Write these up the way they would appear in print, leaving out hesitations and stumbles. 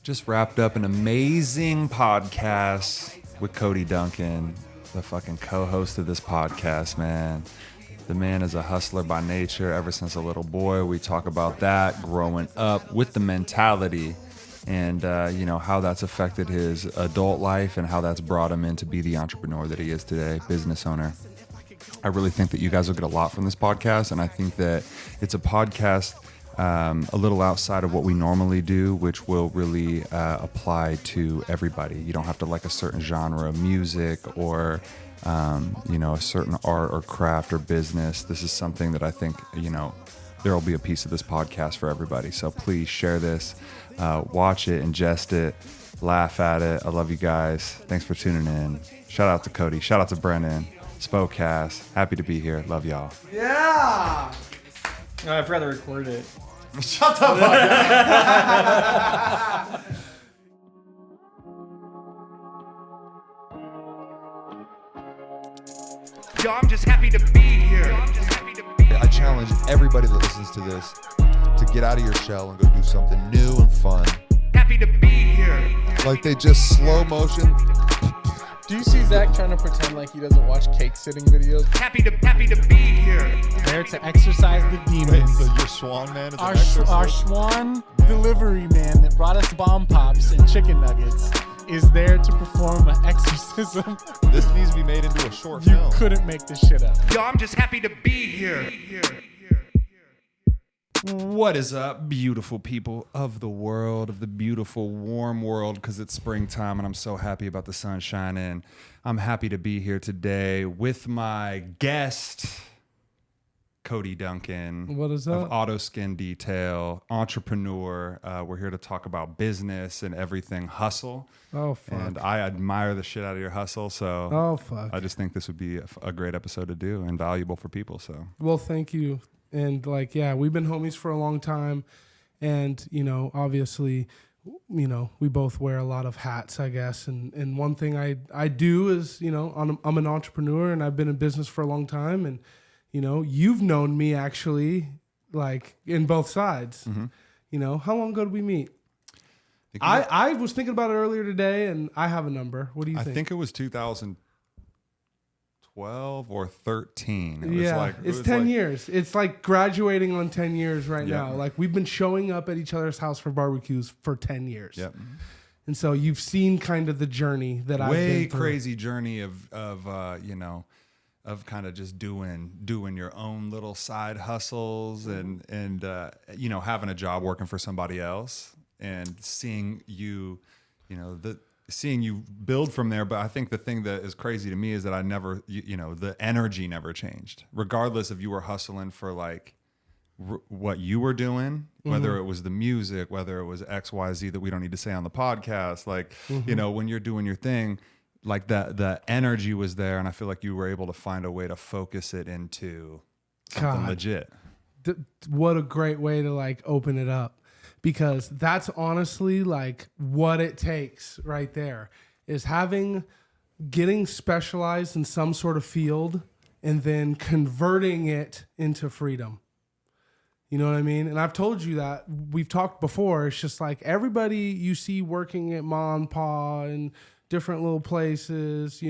Just wrapped up an amazing podcast with Cody Duncan, the fucking co-host of this podcast, man. The man is a hustler by nature ever since a little boy. We talk about that, growing up with the mentality and, how that's affected his adult life and how that's brought him in to be the entrepreneur that he is today, business owner. I really think that you guys will get a lot from this podcast, and I think that it's a podcast a little outside of what we normally do, which will really apply to everybody. You don't have to like a certain genre of music or, a certain art or craft or business. This is something that I think, there will be a piece of this podcast for everybody. So please share this, watch it, ingest it, laugh at it. I love you guys. Thanks for tuning in. Shout out to Cody. Shout out to Brennan. Spokecast. Happy to be here. Love y'all. Yeah. Oh, I forgot to record it. Shut the fuck up. Yo, I'm just happy to be here. I challenge everybody that listens to this to get out of your shell and go do something new and fun. Happy to be here. Like they just slow motion. Do you see Zac trying to pretend like he doesn't watch cake sitting videos? Happy to be here. There to exercise the demons. Wait, so your swan man is Our swan delivery man that brought us bomb pops and chicken nuggets is there to perform an exorcism. This needs to be made into a short You film. couldn't make this shit up. Yo, I'm just happy to be here. What is up, beautiful people of the world, of the beautiful, warm world, because it's springtime and I'm so happy about the sun shining. I'm happy to be here today with my guest, Cody Duncan. What is of up? Auto Skin Detail, entrepreneur. We're here to talk about business and everything hustle. Oh, fuck. And I admire the shit out of your hustle, so Oh, fuck. I just think this would be a great episode to do and valuable for people. So Well, thank you. And we've been homies for a long time. And, obviously, we both wear a lot of hats, I guess. And one thing I do is, I'm an entrepreneur and I've been in business for a long time. And, you've known me actually, like, in both sides. Mm-hmm. How long ago did we meet? I was thinking about it earlier today, and I have a number. What do you think? I think it was 2012 or 13. It was Yeah, it's 10 years. It's like graduating on 10 years right Yep. now. Like, we've been showing up at each other's house for barbecues for 10 years. Yep. And so you've seen kind of the journey that I've been Way through. crazy journey of kind of just doing your own little side hustles and having a job working for somebody else and seeing you build from there. But I think the thing that is crazy to me is that I never, the energy never changed, regardless if you were hustling for like what you were doing, whether it was the music, whether it was X, Y, Z that we don't need to say on the podcast. Like, when you're doing your thing, like the energy was there. And I feel like you were able to find a way to focus it into something legit. What a great way to like open it up, because that's honestly like what it takes right there is getting specialized in some sort of field and then converting it into freedom. You know what I mean? And I've told you that. We've talked before. It's just like everybody you see working at Ma and Pa and different little places,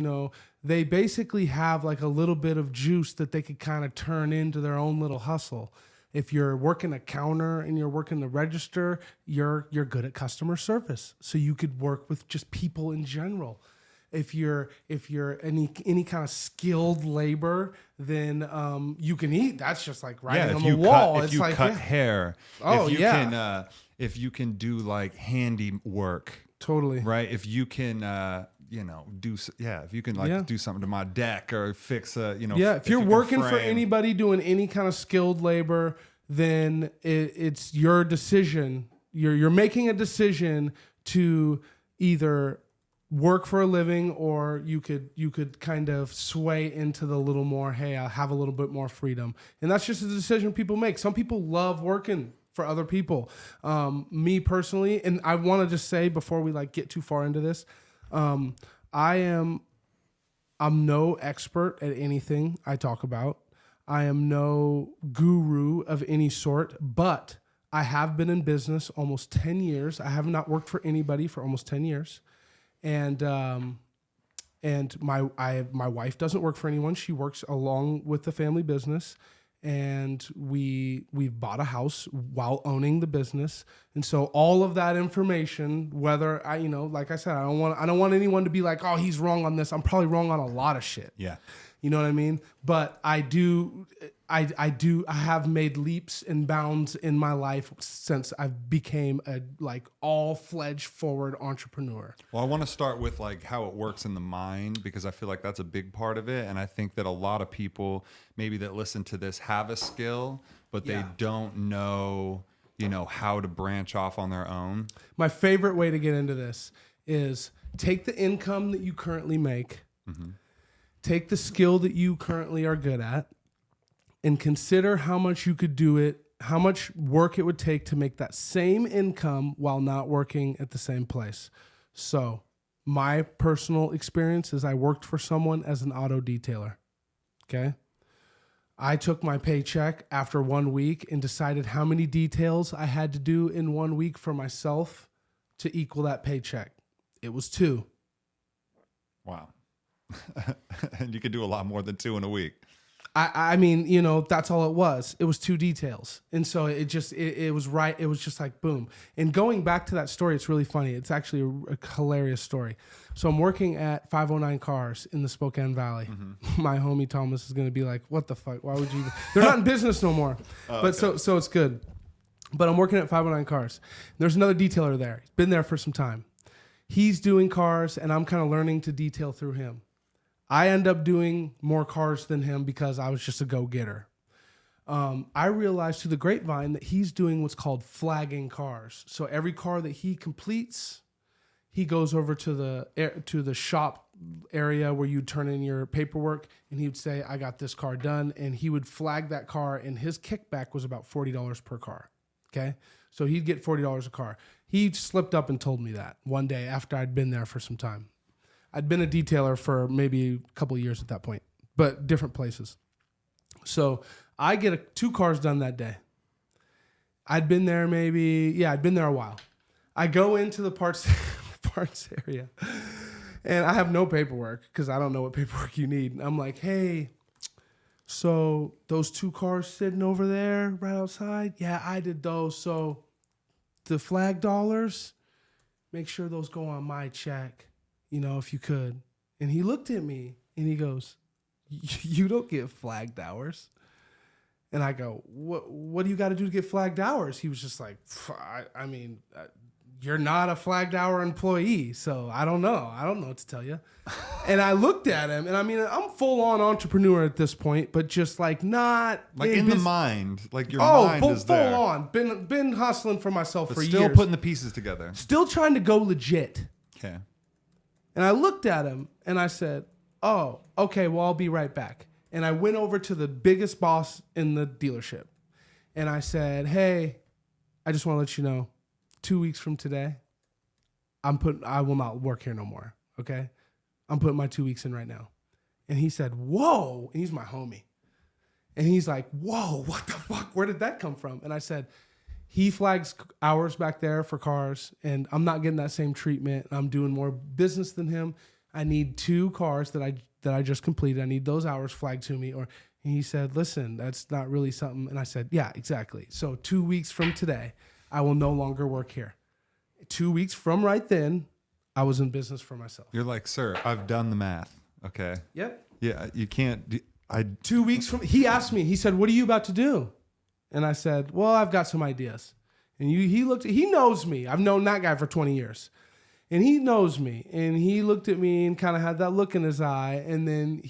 they basically have like a little bit of juice that they could kind of turn into their own little hustle. If you're working a counter and you're working the register, you're good at customer service. So you could work with just people in general. If you're any kind of skilled labor, then you can eat. That's just like writing on the wall. If you cut hair, Oh, if you can do like handy work, totally right? If you can, if you can do something to my deck or fix if you're working for anybody doing any kind of skilled labor, then it's your decision. You're making a decision to either work for a living, or you could kind of sway into the little more, hey, I'll have a little bit more freedom. And that's just a decision people make. Some people love working for other people. Me personally, and I want to just say before we like get too far into this, I'm no expert at anything I talk about. I am no guru of any sort, but I have been in business almost 10 years. I have not worked for anybody for almost 10 years. And my wife doesn't work for anyone. She works along with the family business. And we've bought a house while owning the business. And so all of that information, whether like I said, I don't want anyone to be like, oh, he's wrong on this. I'm probably wrong on a lot of shit. Yeah. You know what I mean? But I have made leaps and bounds in my life since I became a all-fledged forward entrepreneur. Well, I want to start with like how it works in the mind, because I feel like that's a big part of it. And I think that a lot of people maybe that listen to this have a skill, but they don't know, how to branch off on their own. My favorite way to get into this is take the income that you currently make, take the skill that you currently are good at, and consider how much you could do it, how much work it would take to make that same income while not working at the same place. So my personal experience is I worked for someone as an auto detailer. Okay. I took my paycheck after 1 week and decided how many details I had to do in 1 week for myself to equal that paycheck. It was 2. Wow. And you could do a lot more than 2 in a week. I mean, that's all it was. It was 2 details. And so it was right. It was just like, boom. And going back to that story, it's really funny. It's actually a hilarious story. So I'm working at 509 Cars in the Spokane Valley. My homie Thomas is going to be like, what the fuck? Why would you? They're not in business no more. But okay. So it's good. But I'm working at 509 Cars. There's another detailer there. He's been there for some time. He's doing cars, and I'm kind of learning to detail through him. I end up doing more cars than him because I was just a go-getter. I realized through the grapevine that he's doing what's called flagging cars. So every car that he completes, he goes over to the shop area where you turn in your paperwork, and he would say, I got this car done, and he would flag that car, and his kickback was about $40 per car. Okay? So he'd get $40 a car. He slipped up and told me that one day after I'd been there for some time. I'd been a detailer for maybe a couple of years at that point, but different places. So I get 2 cars done that day. I'd been there I'd been there a while. I go into the parts area, and I have no paperwork because I don't know what paperwork you need. And I'm like, hey, so those 2 cars sitting over there right outside? Yeah, I did those. So the flag dollars, make sure those go on my check. If you could. And he looked at me and he goes, you don't get flagged hours. And I go, what do you got to do to get flagged hours? He was just like, I mean, you're not a flagged hour employee. So I don't know. I don't know what to tell you. And I looked at him, and I mean, I'm full on entrepreneur at this point, but just like not like in the mind, like your mind is there. Full on. Been hustling for myself for years. Still putting the pieces together. Still trying to go legit. Okay. And I looked at him and I said, oh, okay, well, I'll be right back. And I went over to the biggest boss in the dealership. And I said, hey, I just want to let you know, 2 weeks from today, I will not work here no more. Okay? I'm putting my 2 weeks in right now. And he said, whoa. And he's my homie. And he's like, whoa, what the fuck? Where did that come from? And I said, he flags hours back there for cars, and I'm not getting that same treatment. I'm doing more business than him. I need 2 cars that I just completed. I need those hours flagged to me. And he said, listen, that's not really something. And I said, yeah, exactly. So 2 weeks from today, I will no longer work here. 2 weeks from right then, I was in business for myself. You're like, sir, I've done the math. Okay. Yep. Yeah, you can't. 2 weeks from, he asked me, he said, what are you about to do? And I said, well, I've got some ideas. And he knows me. I've known that guy for 20 years. And he knows me. And he looked at me and kind of had that look in his eye. And then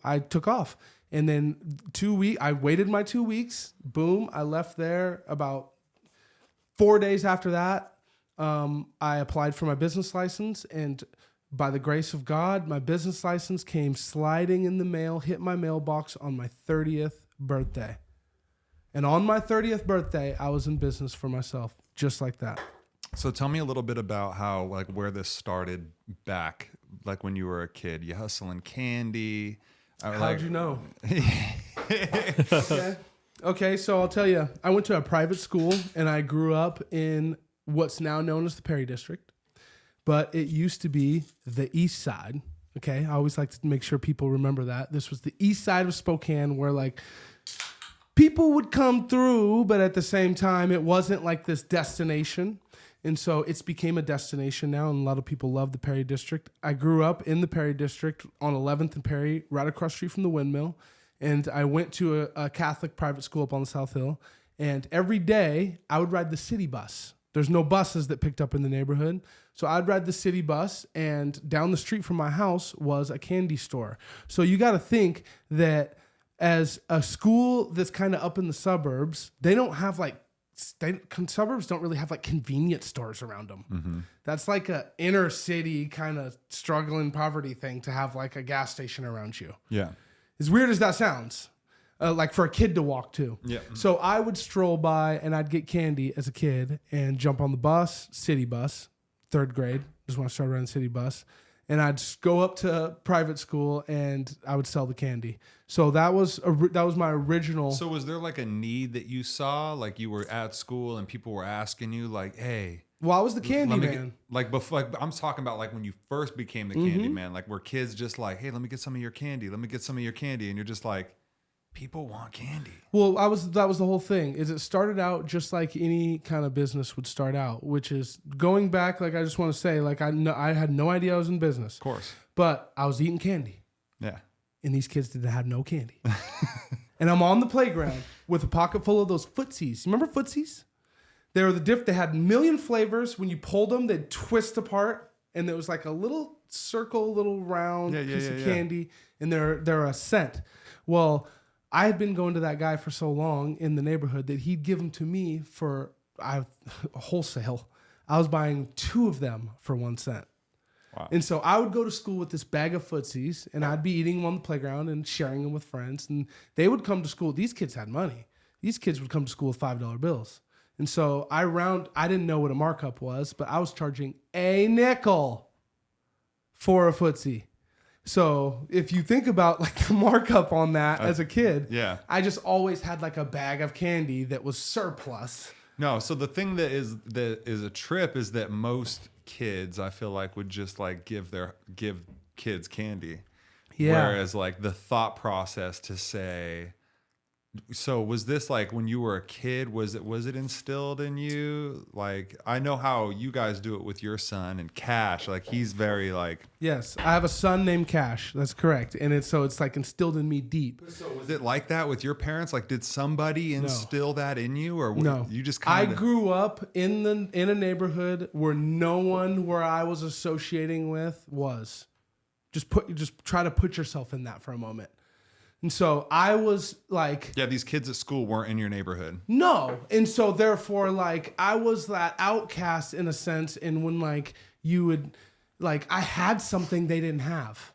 I took off. And then 2 weeks, I waited my 2 weeks. Boom. I left there about 4 days after that. I applied for my business license, and by the grace of God, my business license came sliding in the mail, hit my mailbox on my 30th birthday. And on my 30th birthday, I was in business for myself, just like that. So tell me a little bit about how, like, where this started back, like when you were a kid. You Hustlin Candy. How'd you know? Okay. Okay, so I'll tell you, I went to a private school and I grew up in what's now known as the Perry District, but it used to be the East Side. Okay, I always like to make sure people remember that. This was the East Side of Spokane where like people would come through, but at the same time, it wasn't like this destination. And so it's became a destination now, and a lot of people love the Perry District. I grew up in the Perry District on 11th and Perry, right across the street from the windmill. And I went to a Catholic private school up on the South Hill. And every day, I would ride the city bus. There's no buses that picked up in the neighborhood. So I'd ride the city bus, and down the street from my house was a candy store. So you got to think that as a school that's kind of up in the suburbs, they don't have like, suburbs don't really have like convenience stores around them. Mm-hmm. That's like a inner city kind of struggling poverty thing to have like a gas station around you. Yeah. As weird as that sounds, like for a kid to walk to. Yeah. So I would stroll by and I'd get candy as a kid and jump on the bus, city bus, 3rd grade, just when I started riding city bus. And I'd go up to private school and I would sell the candy. So that was my original. So was there like a need that you saw, like you were at school and people were asking you, like, "Hey"? Well, I was the candy man. Like I'm talking about like when you first became the candy man. Like were kids just like, "Hey, let me get some of your candy. Let me get some of your candy," and you're just like, people want candy. Well, that was the whole thing. Is it started out just like any kind of business would start out, which is going back. Like I just want to say, like I had no idea I was in business. Of course. But I was eating candy. Yeah. And these kids didn't have no candy. And I'm on the playground with a pocket full of those footsies. Remember footsies? They were they had a million flavors. When you pulled them, they'd twist apart. And there was like a little circle, little round piece of candy. And they're a scent. Well, I had been going to that guy for so long in the neighborhood that he'd give them to me for wholesale. I was buying 2 of them for 1 cent. Wow. And so I would go to school with this bag of footsies, and I'd be eating them on the playground and sharing them with friends. And they would come to school. These kids had money. These kids would come to school with $5 bills. And so I didn't know what a markup was, but I was charging a nickel for a footsie. So if you think about like the markup on that as a kid, yeah, I just always had like a bag of candy that was surplus. No, so the thing that is a trip is that most kids, I feel like, would just like give kids candy. Yeah. Whereas like the thought process to say, so was this like when you were a kid, was it instilled in you? Like, I know how you guys do it with your son and Cash, like he's very like. Yes, I have a son named Cash. That's correct. And it's like instilled in me deep. So was it like that with your parents? Like, did somebody instill that in you, or no? You just I grew up in a neighborhood where no one where I was associating with was. Just try to put yourself in that for a moment. And so I was like... Yeah, these kids at school weren't in your neighborhood. No. And so therefore, like, I was that outcast in a sense. And when, like, you would... Like, I had something they didn't have.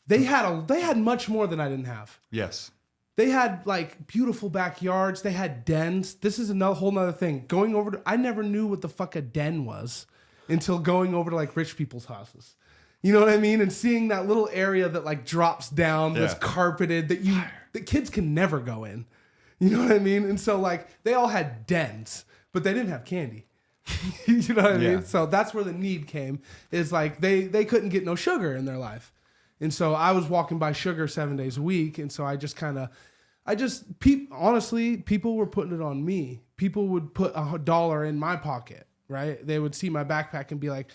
They had much more than I didn't have. Yes. They had, like, beautiful backyards. They had dens. This is whole nother thing. Going over to... I never knew what the fuck a den was until going over to, like, rich people's houses. You know what I mean? And seeing that little area that like drops down, that's carpeted, that kids can never go in. You know what I mean? And so like they all had dens, but they didn't have candy. You know what I mean? So that's where the need came. Is like they couldn't get no sugar in their life. And so I was walking by sugar 7 days a week. And so honestly, people were putting it on me. People would put $1 in my pocket, right? They would see my backpack and be like,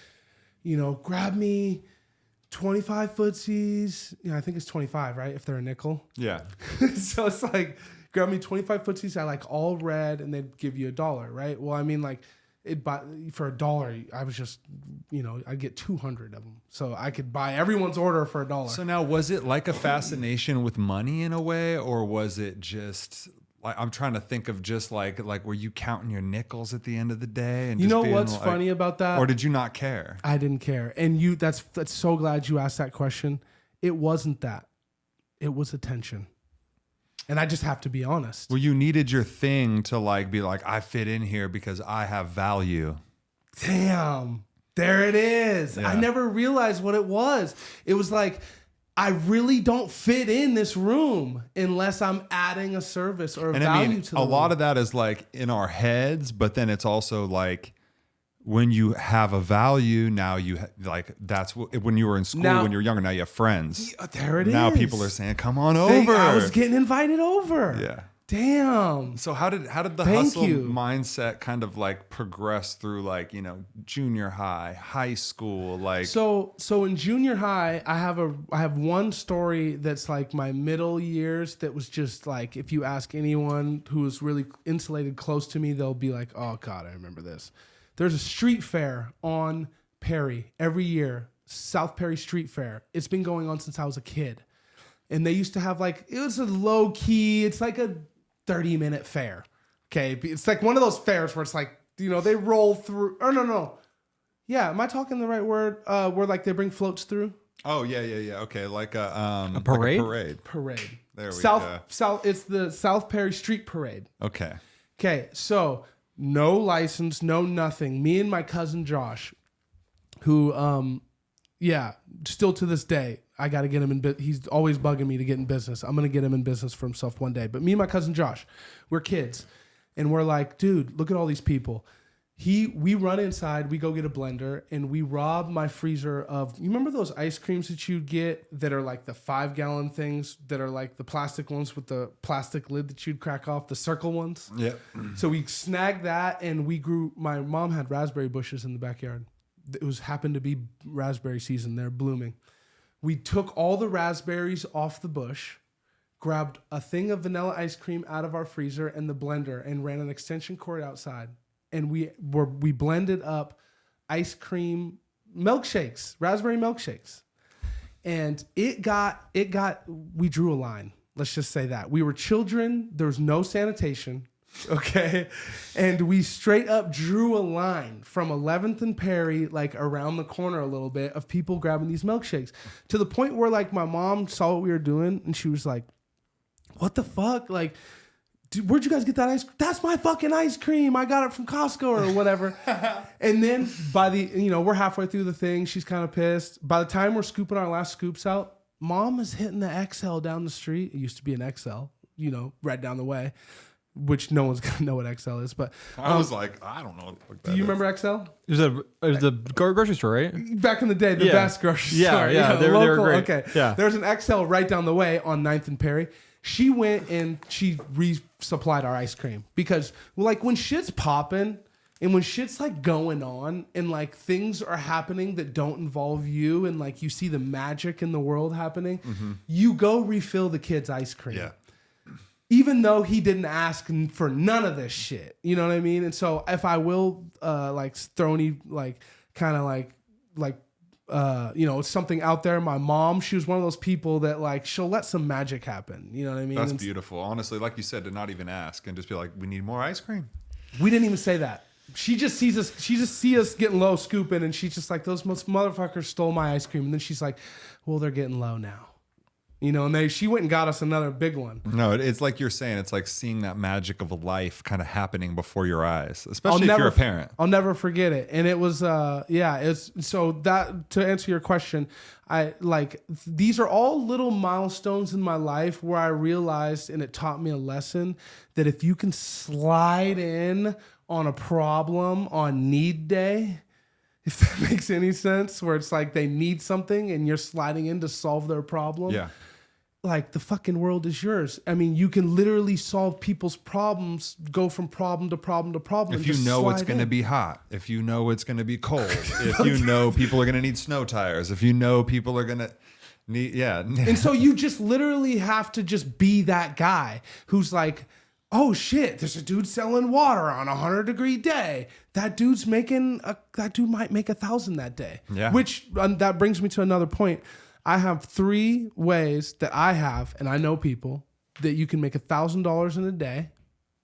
you know, grab me 25 footsies. I think it's 25, right? If they're a nickel. Yeah. So it's like, grab me 25 footsies. I like all red, and they'd give you $1, right? Well, I mean, like, for $1, I was just, you know, I'd get 200 of them. So I could buy everyone's order for $1. So now, was it like a fascination with money in a way, or was it just... Like, I'm trying to think of just like were you counting your nickels at the end of the day? And you just know being what's like, funny about that? Or did you not care? I didn't care. And that's so glad you asked that question. It wasn't that. It was attention. And I just have to be honest. Well, you needed your thing to like be like, I fit in here because I have value. Damn. There it is. Yeah. I never realized what it was. It was like I really don't fit in this room unless I'm adding a service or a And value I mean, to the a room. lot of that is like in our heads, but then it's also like when you have a value, now you like that's when you were in school, Now- when you were younger, now you have friends. There it Now is. people are saying, come on over. I was getting invited over. Yeah. Damn. So how did the Thank hustle you. mindset kind of like progress through like, you know, junior high, high school, like So in junior high, I have one story that's like my middle years that was just like, if you ask anyone who was really insulated close to me, they'll be like, oh God, I remember this. There's a street fair on Perry every year, South Perry Street Fair. It's been going on since I was a kid. And they used to have like, it was a low key, it's like a 30-minute fair. Okay. It's like one of those fairs where it's like, you know, they roll through, or no. Yeah. Am I talking the right word? Where like they bring floats through? oh yeah. Okay. Like a parade? Like a parade. Parade. There we South, go. South, it's the South Perry Street Parade. Okay. Okay. So no license, no nothing. Me and my cousin Josh, who, still to this day, I got to get him in. He's always bugging me to get in business. I'm going to get him in business for himself one day. But me and my cousin Josh, we're kids. And we're like, dude, look at all these people. We run inside, we go get a blender, and we rob my freezer of, you remember those ice creams that you'd get that are like the 5-gallon things that are like the plastic ones with the plastic lid that you'd crack off, the circle ones? Yep. So we snagged that, and my mom had raspberry bushes in the backyard. It happened to be raspberry season. They're blooming. We took all the raspberries off the bush, grabbed a thing of vanilla ice cream out of our freezer and the blender, and ran an extension cord outside. And we blended up ice cream milkshakes, raspberry milkshakes. And we drew a line. Let's just say that. We were children. There was no sanitation. Okay. And we straight up drew a line from 11th and Perry, like around the corner a little bit, of people grabbing these milkshakes, to the point where like my mom saw what we were doing and she was like, what the fuck? Like, dude, where'd you guys get that ice cream? That's my fucking ice cream. I got it from Costco or whatever. And then we're halfway through the thing. She's kind of pissed. By the time we're scooping our last scoops out, mom is hitting the XL down the street. It used to be an XL, right down the way, which no one's gonna know what XL is. But I was like, I don't know what the fuck that do you is. remember XL? It was the grocery store, right? Back in the day, the Yeah. best grocery Yeah, store. yeah, they were great. Okay. Yeah. There's an XL right down the way on 9th and Perry. She went and she resupplied our ice cream because, like, when shit's popping and when shit's like going on and like things are happening that don't involve you and like you see the magic in the world happening, you go refill the kid's ice cream. Yeah. Even though he didn't ask for none of this shit. You know what I mean? And so if I will throw any something out there, my mom, she was one of those people that like she'll let some magic happen. You know what I mean? That's And beautiful. Honestly, like you said, to not even ask and just be like, we need more ice cream. we didn't even say that. She just sees us. She just see us getting low, scooping, and she's just like, "Those motherfuckers stole my ice cream." And then she's like, "Well, they're getting low now." And she went and got us another big one. No, it's like you're saying. It's like seeing that magic of a life kind of happening before your eyes, especially if you're a parent. I'll never forget it. And it was, it's so that to answer your question, these are all little milestones in my life where I realized, and it taught me a lesson, that if you can slide in on a problem on need day, if that makes any sense, where it's like they need something and you're sliding in to solve their problem. Yeah. Like the fucking world is yours. I mean, you can literally solve people's problems, go from problem to problem to problem. If you know it's going to be hot, if you know it's going to be cold, if you know people are going to need snow tires, if you know people are going to need, yeah. And so you just literally have to just be that guy who's like, oh shit, there's a dude selling water on a 100-degree day. That dude might make 1,000 that day. Yeah. Which that brings me to another point. I have 3 ways that I have, and I know people, that you can make $1,000 in a day,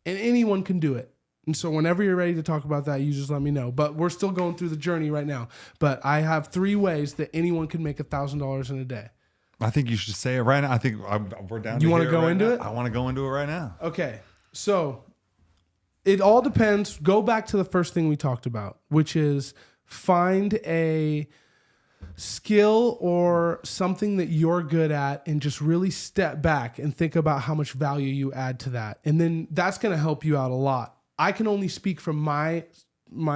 and anyone can do it. And so whenever you're ready to talk about that, you just let me know. But we're still going through the journey right now. But I have 3 ways that anyone can make $1,000 in a day. I think you should say it right now. I think we're down. You want wanna go into it? I want to go into it right now. Okay, so it all depends. Go back to the first thing we talked about, which is find a skill or something that you're good at and just really step back and think about how much value you add to that. And then that's going to help you out a lot. I can only speak from my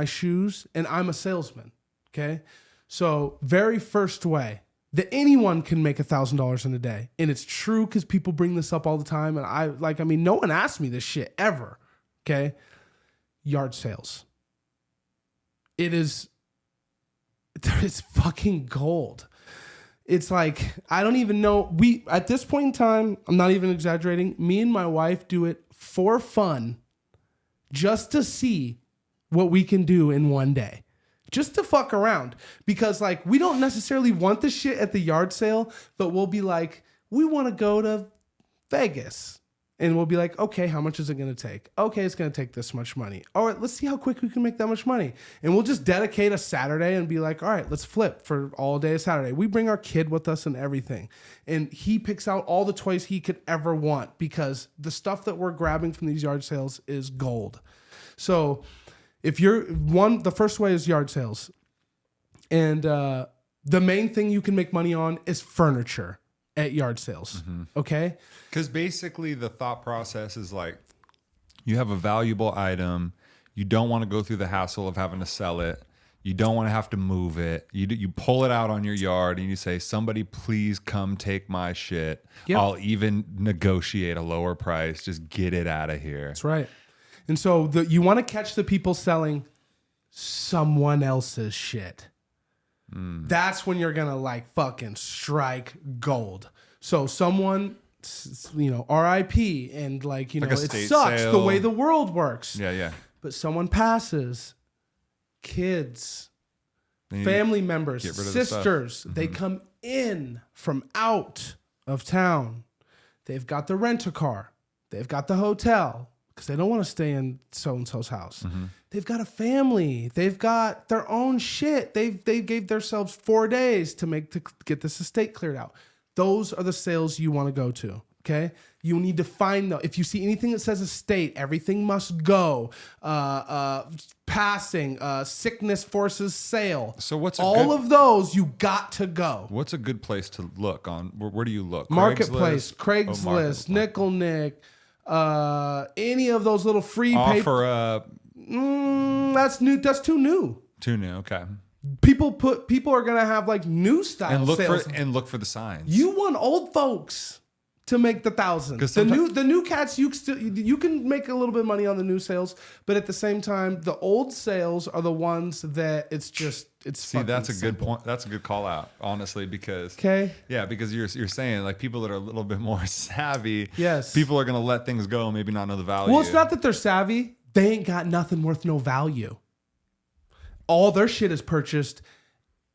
shoes, and I'm a salesman. Okay. So very first way that anyone can make $1,000 in a day. And it's true because people bring this up all the time. And no one asked me this shit ever. Okay. Yard sales. It's fucking gold. It's like, I don't even know. At this point in time, I'm not even exaggerating. Me and my wife do it for fun just to see what we can do in one day. Just to fuck around. Because like, we don't necessarily want the shit at the yard sale, but we'll be like, we want to go to Vegas. And we'll be like, okay, how much is it going to take? Okay, it's going to take this much money. All right, let's see how quick we can make that much money. And we'll just dedicate a Saturday and be like, all right, let's flip for all day Saturday. We bring our kid with us and everything. And he picks out all the toys he could ever want because the stuff that we're grabbing from these yard sales is gold. So if the first way is yard sales. And the main thing you can make money on is furniture at yard sales. Mm-hmm. Okay? Because basically the thought process is like, you have a valuable item. You don't want to go through the hassle of having to sell it. You don't want to have to move it. You pull it out on your yard and you say, somebody please come take my shit. Yep. I'll even negotiate a lower price. Just get it out of here. That's right. And so you want to catch the people selling someone else's shit. That's when you're going to like fucking strike gold. So someone, RIP and like it sucks sale. The way the world works. Yeah. But someone passes, kids, family members, sisters, they come in from out of town. They've got the rent-a-car. They've got the hotel because they don't want to stay in so-and-so's house. Mm-hmm. They've got a family. They've got their own shit. They gave themselves 4 days to get this estate cleared out. Those are the sales you want to go to. Okay, you need to find them. If you see anything that says estate, everything must go. Passing, sickness forces sale. So all of those you got to go. What's a good place to look on? Where do you look? Marketplace, Craigslist, Nickel Nick, any of those little free offer up. That's new. That's too new. Too new. Okay. People are gonna have like new style sales and look for the signs. You want old folks to make the thousands. The new cats you can make a little bit of money on the new sales, but at the same time, the old sales are the ones that it's. See, that's a simple. good point. That's a good call out, honestly, because because you're saying like people that are a little bit more savvy. Yes, people are gonna let things go and maybe not know the value. Well, it's not that they're savvy. They ain't got nothing worth no value. All their shit is purchased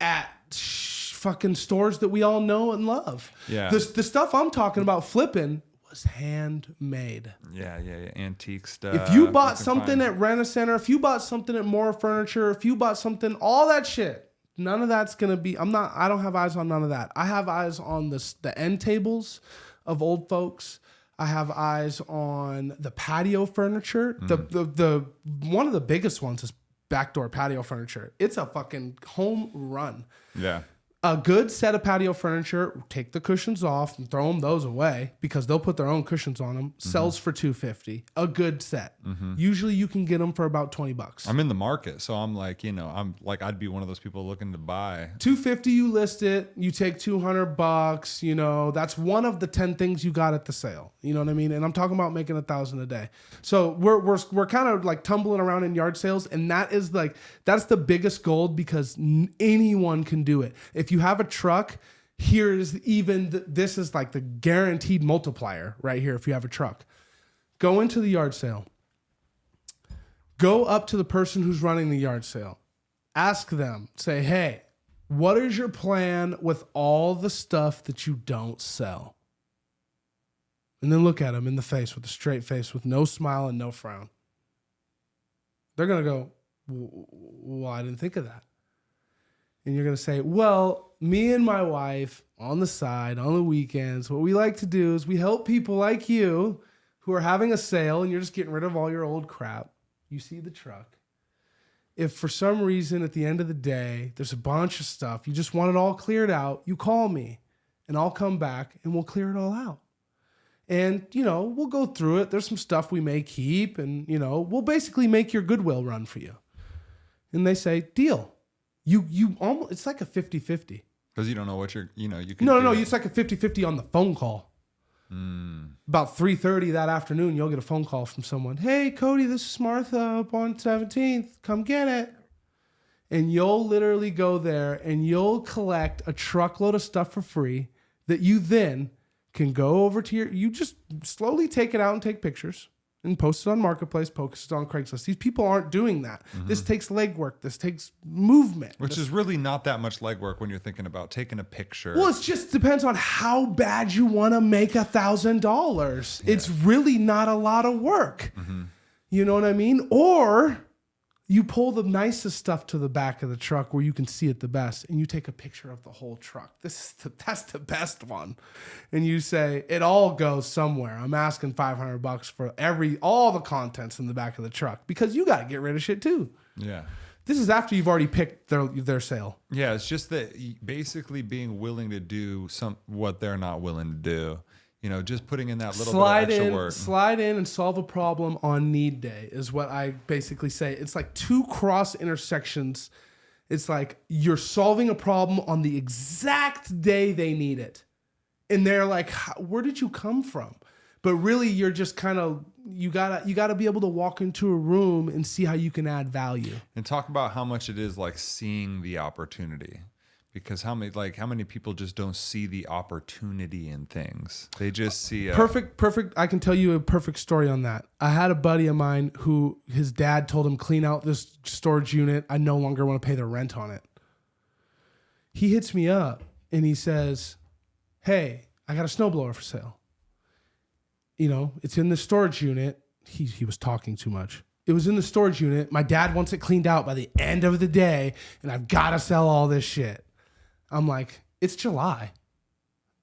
at fucking stores that we all know and love. Yeah. The stuff I'm talking about flipping was handmade. Yeah. Antique stuff. If you bought something at Rent-A-Center, if you bought something at More Furniture, if you bought something, all that shit, none of that's going to be, I don't have eyes on none of that. I have eyes on the end tables of old folks. I have eyes on the patio furniture. The one of the biggest ones is backdoor patio furniture. It's a fucking home run. Yeah. A good set of patio furniture, take the cushions off and throw those away because they'll put their own cushions on them. Sells for $250. A good set. Mm-hmm. Usually you can get them for about $20. I'm in the market, so I'm like, I'd be one of those people looking to buy. $250, you list it. You take $200. That's one of the 10 things you got at the sale. You know what I mean? And I'm talking about making $1,000 a day. So we're kind of like tumbling around in yard sales, and that's the biggest gold because anyone can do it. If you have a truck, this is like the guaranteed multiplier right here. If you have a truck, go into the yard sale, go up to the person who's running the yard sale, ask them, say, hey, what is your plan with all the stuff that you don't sell? And then look at them in the face with a straight face, with no smile and no frown. They're going to go, well, I didn't think of that. And you're going to say, well, me and my wife on the side, on the weekends, what we like to do is we help people like you who are having a sale and you're just getting rid of all your old crap. You see the truck. if for some reason at the end of the day, there's a bunch of stuff, you just want it all cleared out, you call me and I'll come back and we'll clear it all out. And, we'll go through it. There's some stuff we may keep and, we'll basically make your Goodwill run for you. And they say, deal. You almost, it's like a 50-50. Because you don't know what you can No, it's like a 50-50 on the phone call. About 3:30 that afternoon, you'll get a phone call from someone. Hey, Cody, this is Martha up on 17th. Come get it. And you'll literally go there and you'll collect a truckload of stuff for free that you then can go over to you just slowly take it out and take pictures and post it on Marketplace, post it on Craigslist. These people aren't doing that. This takes legwork. This takes movement. Which is really not that much legwork when you're thinking about taking a picture. Well, it just depends on how bad you want to make $1,000. Yeah. It's really not a lot of work. You know what I mean? Or you pull the nicest stuff to the back of the truck where you can see it the best, and you take a picture of the whole truck. That's the best one. And you say, it all goes somewhere. I'm asking $500 for all the contents in the back of the truck because you got to get rid of shit too. Yeah. This is after you've already picked their sale. Yeah, it's just that basically being willing to do what they're not willing to do. Just putting in that little bit of extra work. Slide in and solve a problem on need day is what I basically say. It's like two cross intersections. It's like you're solving a problem on the exact day they need it. And they're like, where did you come from? But really, you're just kind of, you gotta be able to walk into a room and see how you can add value. And talk about how much it is like seeing the opportunity. Because how many people just don't see the opportunity in things? They just see perfect. I can tell you a perfect story on that. I had a buddy of mine who his dad told him, clean out this storage unit. I no longer want to pay the rent on it. He hits me up and he says, hey, I got a snowblower for sale. It's in the storage unit. He was talking too much. It was in the storage unit. My dad wants it cleaned out by the end of the day, and I've got to sell all this shit. I'm like, it's July.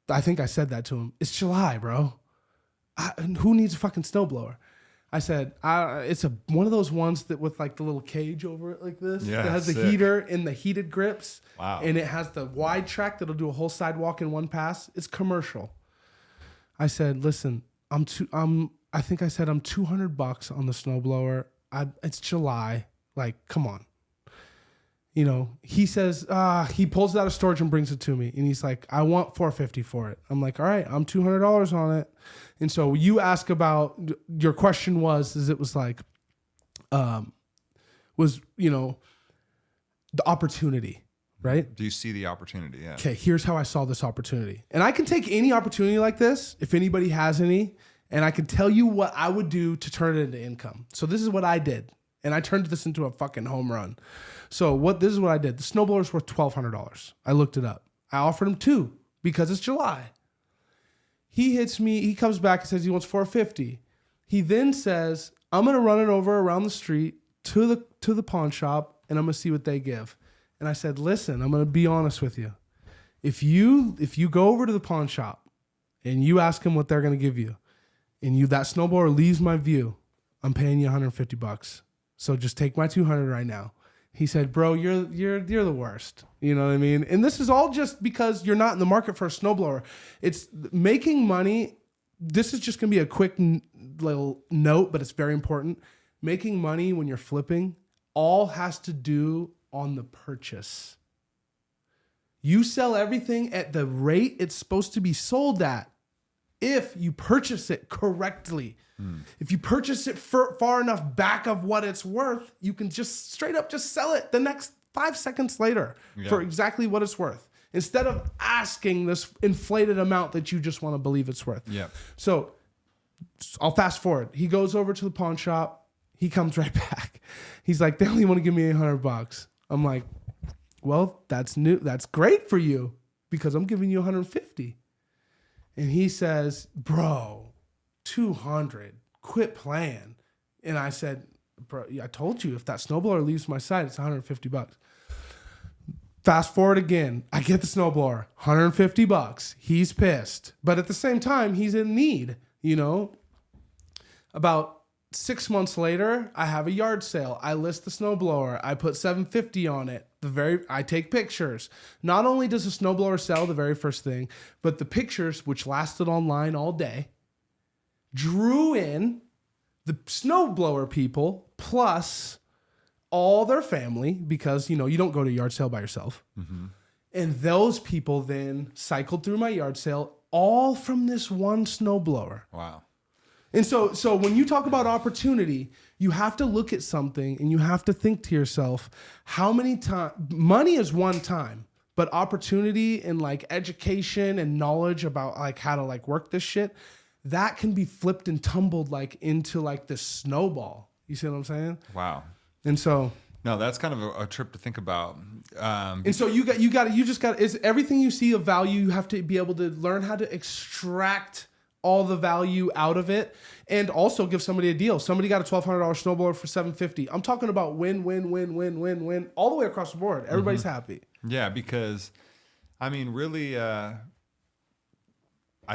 I think I said that to him. It's July, bro. Who needs a fucking snowblower? I said, it's one of those ones that with like the little cage over it like this. Yeah, that has sick. the heater and the heated grips. Wow. And it has the wide track that'll do a whole sidewalk in one pass. It's commercial. I said, listen, I think I said I'm $200 on the snowblower. It's July. Like, come on. He says, he pulls it out of storage and brings it to me. And he's like, I want $450 for it. I'm like, all right, I'm $200 on it. And so you ask about, your question was the opportunity, right? Do you see the opportunity? Yeah. Okay, here's how I saw this opportunity. And I can take any opportunity like this, if anybody has any, and I can tell you what I would do to turn it into income. So this is what I did. And I turned this into a fucking home run. So this is what I did. The snowblower's worth $1,200. I looked it up. I offered him $2 because it's July. He hits me. He comes back and says he wants $450. He then says, I'm going to run it over around the street to the pawn shop and I'm going to see what they give. And I said, listen, I'm going to be honest with you. If you go over to the pawn shop and you ask them what they're going to give you and that snowblower leaves my view, I'm paying you $150. So just take my $200 right now. He said, bro, you're the worst. You know what I mean? And this is all just because you're not in the market for a snowblower. It's making money. This is just going to be a quick little note, but it's very important. Making money when you're flipping all has to do on the purchase. You sell everything at the rate it's supposed to be sold at if you purchase it correctly. If you purchase it far enough back of what it's worth, you can just straight up just sell it the next 5 seconds later for exactly what it's worth. Instead of asking this inflated amount that you just want to believe it's worth. Yeah. So I'll fast forward. He goes over to the pawn shop. He comes right back. He's like, they only want to give me $800. I'm like, well, that's new. That's great for you because I'm giving you $150. And he says, bro, $200, quit playing. And I said, bro, I told you if that snowblower leaves my side, it's $150. Fast forward again, I get the snowblower, $150. He's pissed, but at the same time, he's in need. About 6 months later, I have a yard sale. I list the snowblower. I put $750 on it. I take pictures. Not only does the snowblower sell, the very first thing, but the pictures, which lasted online all day, drew in the snowblower people plus all their family, because, you don't go to a yard sale by yourself. Mm-hmm. And those people then cycled through my yard sale, all from this one snowblower. Wow. And so when you talk about opportunity, you have to look at something and you have to think to yourself, how many times, money is one time, but opportunity and like education and knowledge about like how to like work this shit, that can be flipped and tumbled like into like this snowball. You see what I'm saying? Wow. And so... No, that's kind of a trip to think about. And so you just got, is everything you see of value, you have to be able to learn how to extract all the value out of it, and also give somebody a deal. Somebody got a $1,200 snowblower for $750. I'm talking about win, all the way across the board. Everybody's happy. Yeah, because, I mean, really, I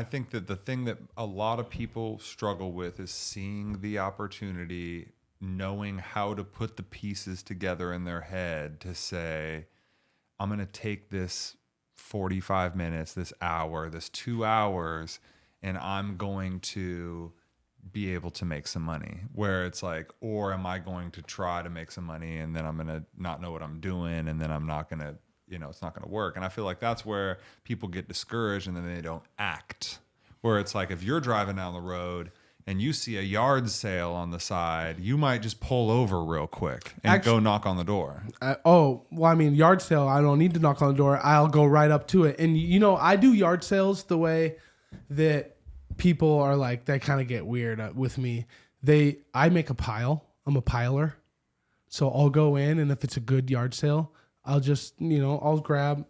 think that the thing that a lot of people struggle with is seeing the opportunity, knowing how to put the pieces together in their head to say, I'm going to take this 45 minutes, this hour, this 2 hours, and I'm going to be able to make some money. Where it's like, or am I going to try to make some money and then I'm going to not know what I'm doing and then I'm not going to, it's not going to work. And I feel like that's where people get discouraged and then they don't act. Where it's like, if you're driving down the road and you see a yard sale on the side, you might just pull over real quick and go knock on the door. Yard sale, I don't need to knock on the door. I'll go right up to it. And, I do yard sales the way that people are like, they kind of get weird with me. I make a pile. I'm a piler. So I'll go in, and if it's a good yard sale, I'll just, I'll grab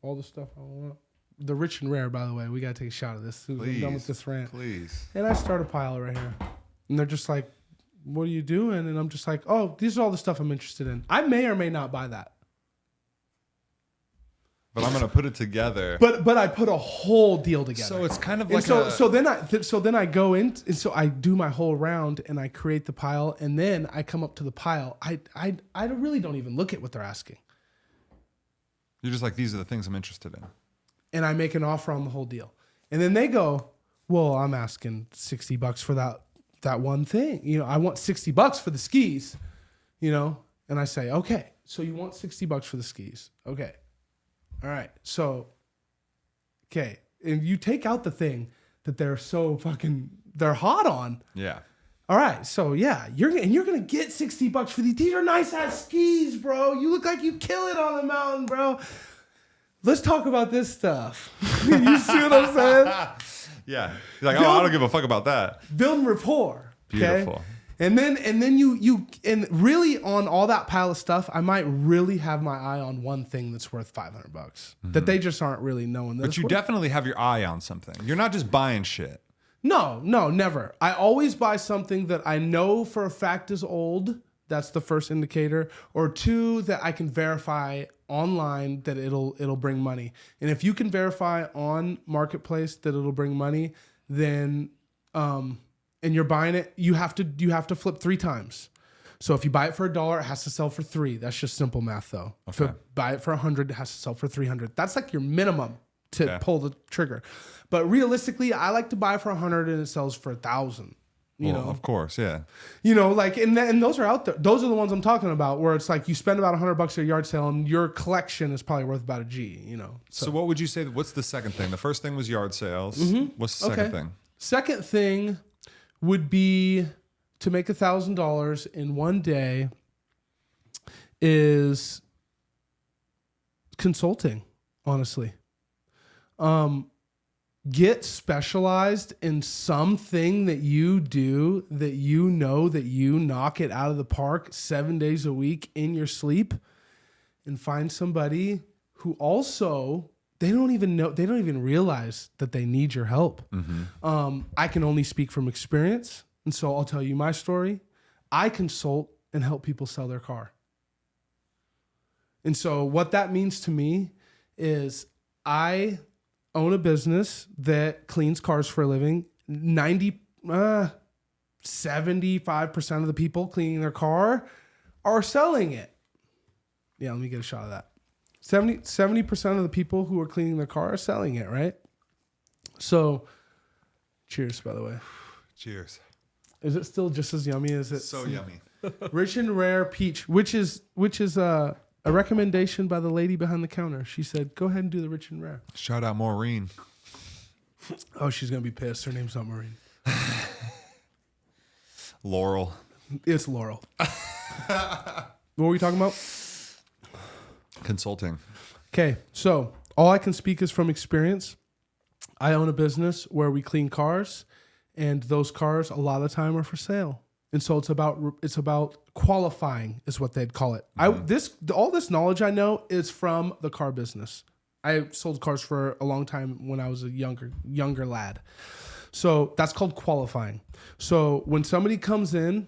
all the stuff I want. The rich and rare, by the way. We got to take a shot of this as soon as I'm done with this rant. Please. And I start a pile right here. And they're just like, what are you doing? And I'm just like, oh, these are all the stuff I'm interested in. I may or may not buy that. But I'm going to put it together. But I put a whole deal together. So it's kind of and like so then I go in, and so I do my whole round and I create the pile, and then I come up to the pile. I really don't even look at what they're asking. You're just like, these are the things I'm interested in. And I make an offer on the whole deal. And then they go, well, I'm asking $60 for that one thing. I want $60 for the skis, And I say, okay, so you want $60 for the skis. Okay. All right. So, okay. And you take out the thing that they're so they're hot on. Yeah. All right. So yeah, you're going to get $60 for these. These are nice ass skis, bro. You look like you kill it on the mountain, bro. Let's talk about this stuff. You see what I'm saying? Yeah. You're like, I don't give a fuck about that. Building rapport. Okay? Beautiful. And then you really on all that pile of stuff, I might really have my eye on one thing that's worth $500 that they just aren't really knowing. But you definitely have your eye on something. You're not just buying shit. No, never. I always buy something that I know for a fact is old. That's the first indicator. Or two, that I can verify online that it'll bring money. And if you can verify on Marketplace that it'll bring money, then and you're buying it, you have to flip 3 times. So if you buy it for $1, it has to sell for $3. That's just simple math, though. Okay. If you buy it for $100, it has to sell for $300. That's like your minimum to pull the trigger. But realistically, I like to buy for $100 and it sells for $1,000. You know, of course, yeah. Like, and those are out there. Those are the ones I'm talking about, where it's like you spend about $100 at a yard sale, and your collection is probably worth about a G. So what would you say? What's the second thing? The first thing was yard sales. Mm-hmm. What's the second thing? Second thing would be to make $1,000 in one day is consulting. Honestly, get specialized in something that you do that that you knock it out of the park 7 days a week in your sleep, and find somebody who also they don't even realize that they need your help. Mm-hmm. I can only speak from experience, and so I'll tell you my story. I consult and help people sell their car. And so what that means to me is I own a business that cleans cars for a living. 75% of the people cleaning their car are selling it. Yeah, let me get a shot of that. 70% of the people who are cleaning their car are selling it, right? So, cheers, by the way. Cheers. Is it still just as yummy as it? So yummy. Rich and rare peach, which is a recommendation by the lady behind the counter. She said, "Go ahead and do the rich and rare." Shout out Maureen. Oh, she's gonna be pissed. Her name's not Maureen. Laurel. It's Laurel. What were we talking about? Consulting. Okay, so all I can speak is from experience. I own a business where we clean cars, and those cars a lot of the time are for sale. And so it's about qualifying is what they'd call it. All this knowledge I know is from the car business. I sold cars for a long time when I was a younger lad. So that's called qualifying. So when somebody comes in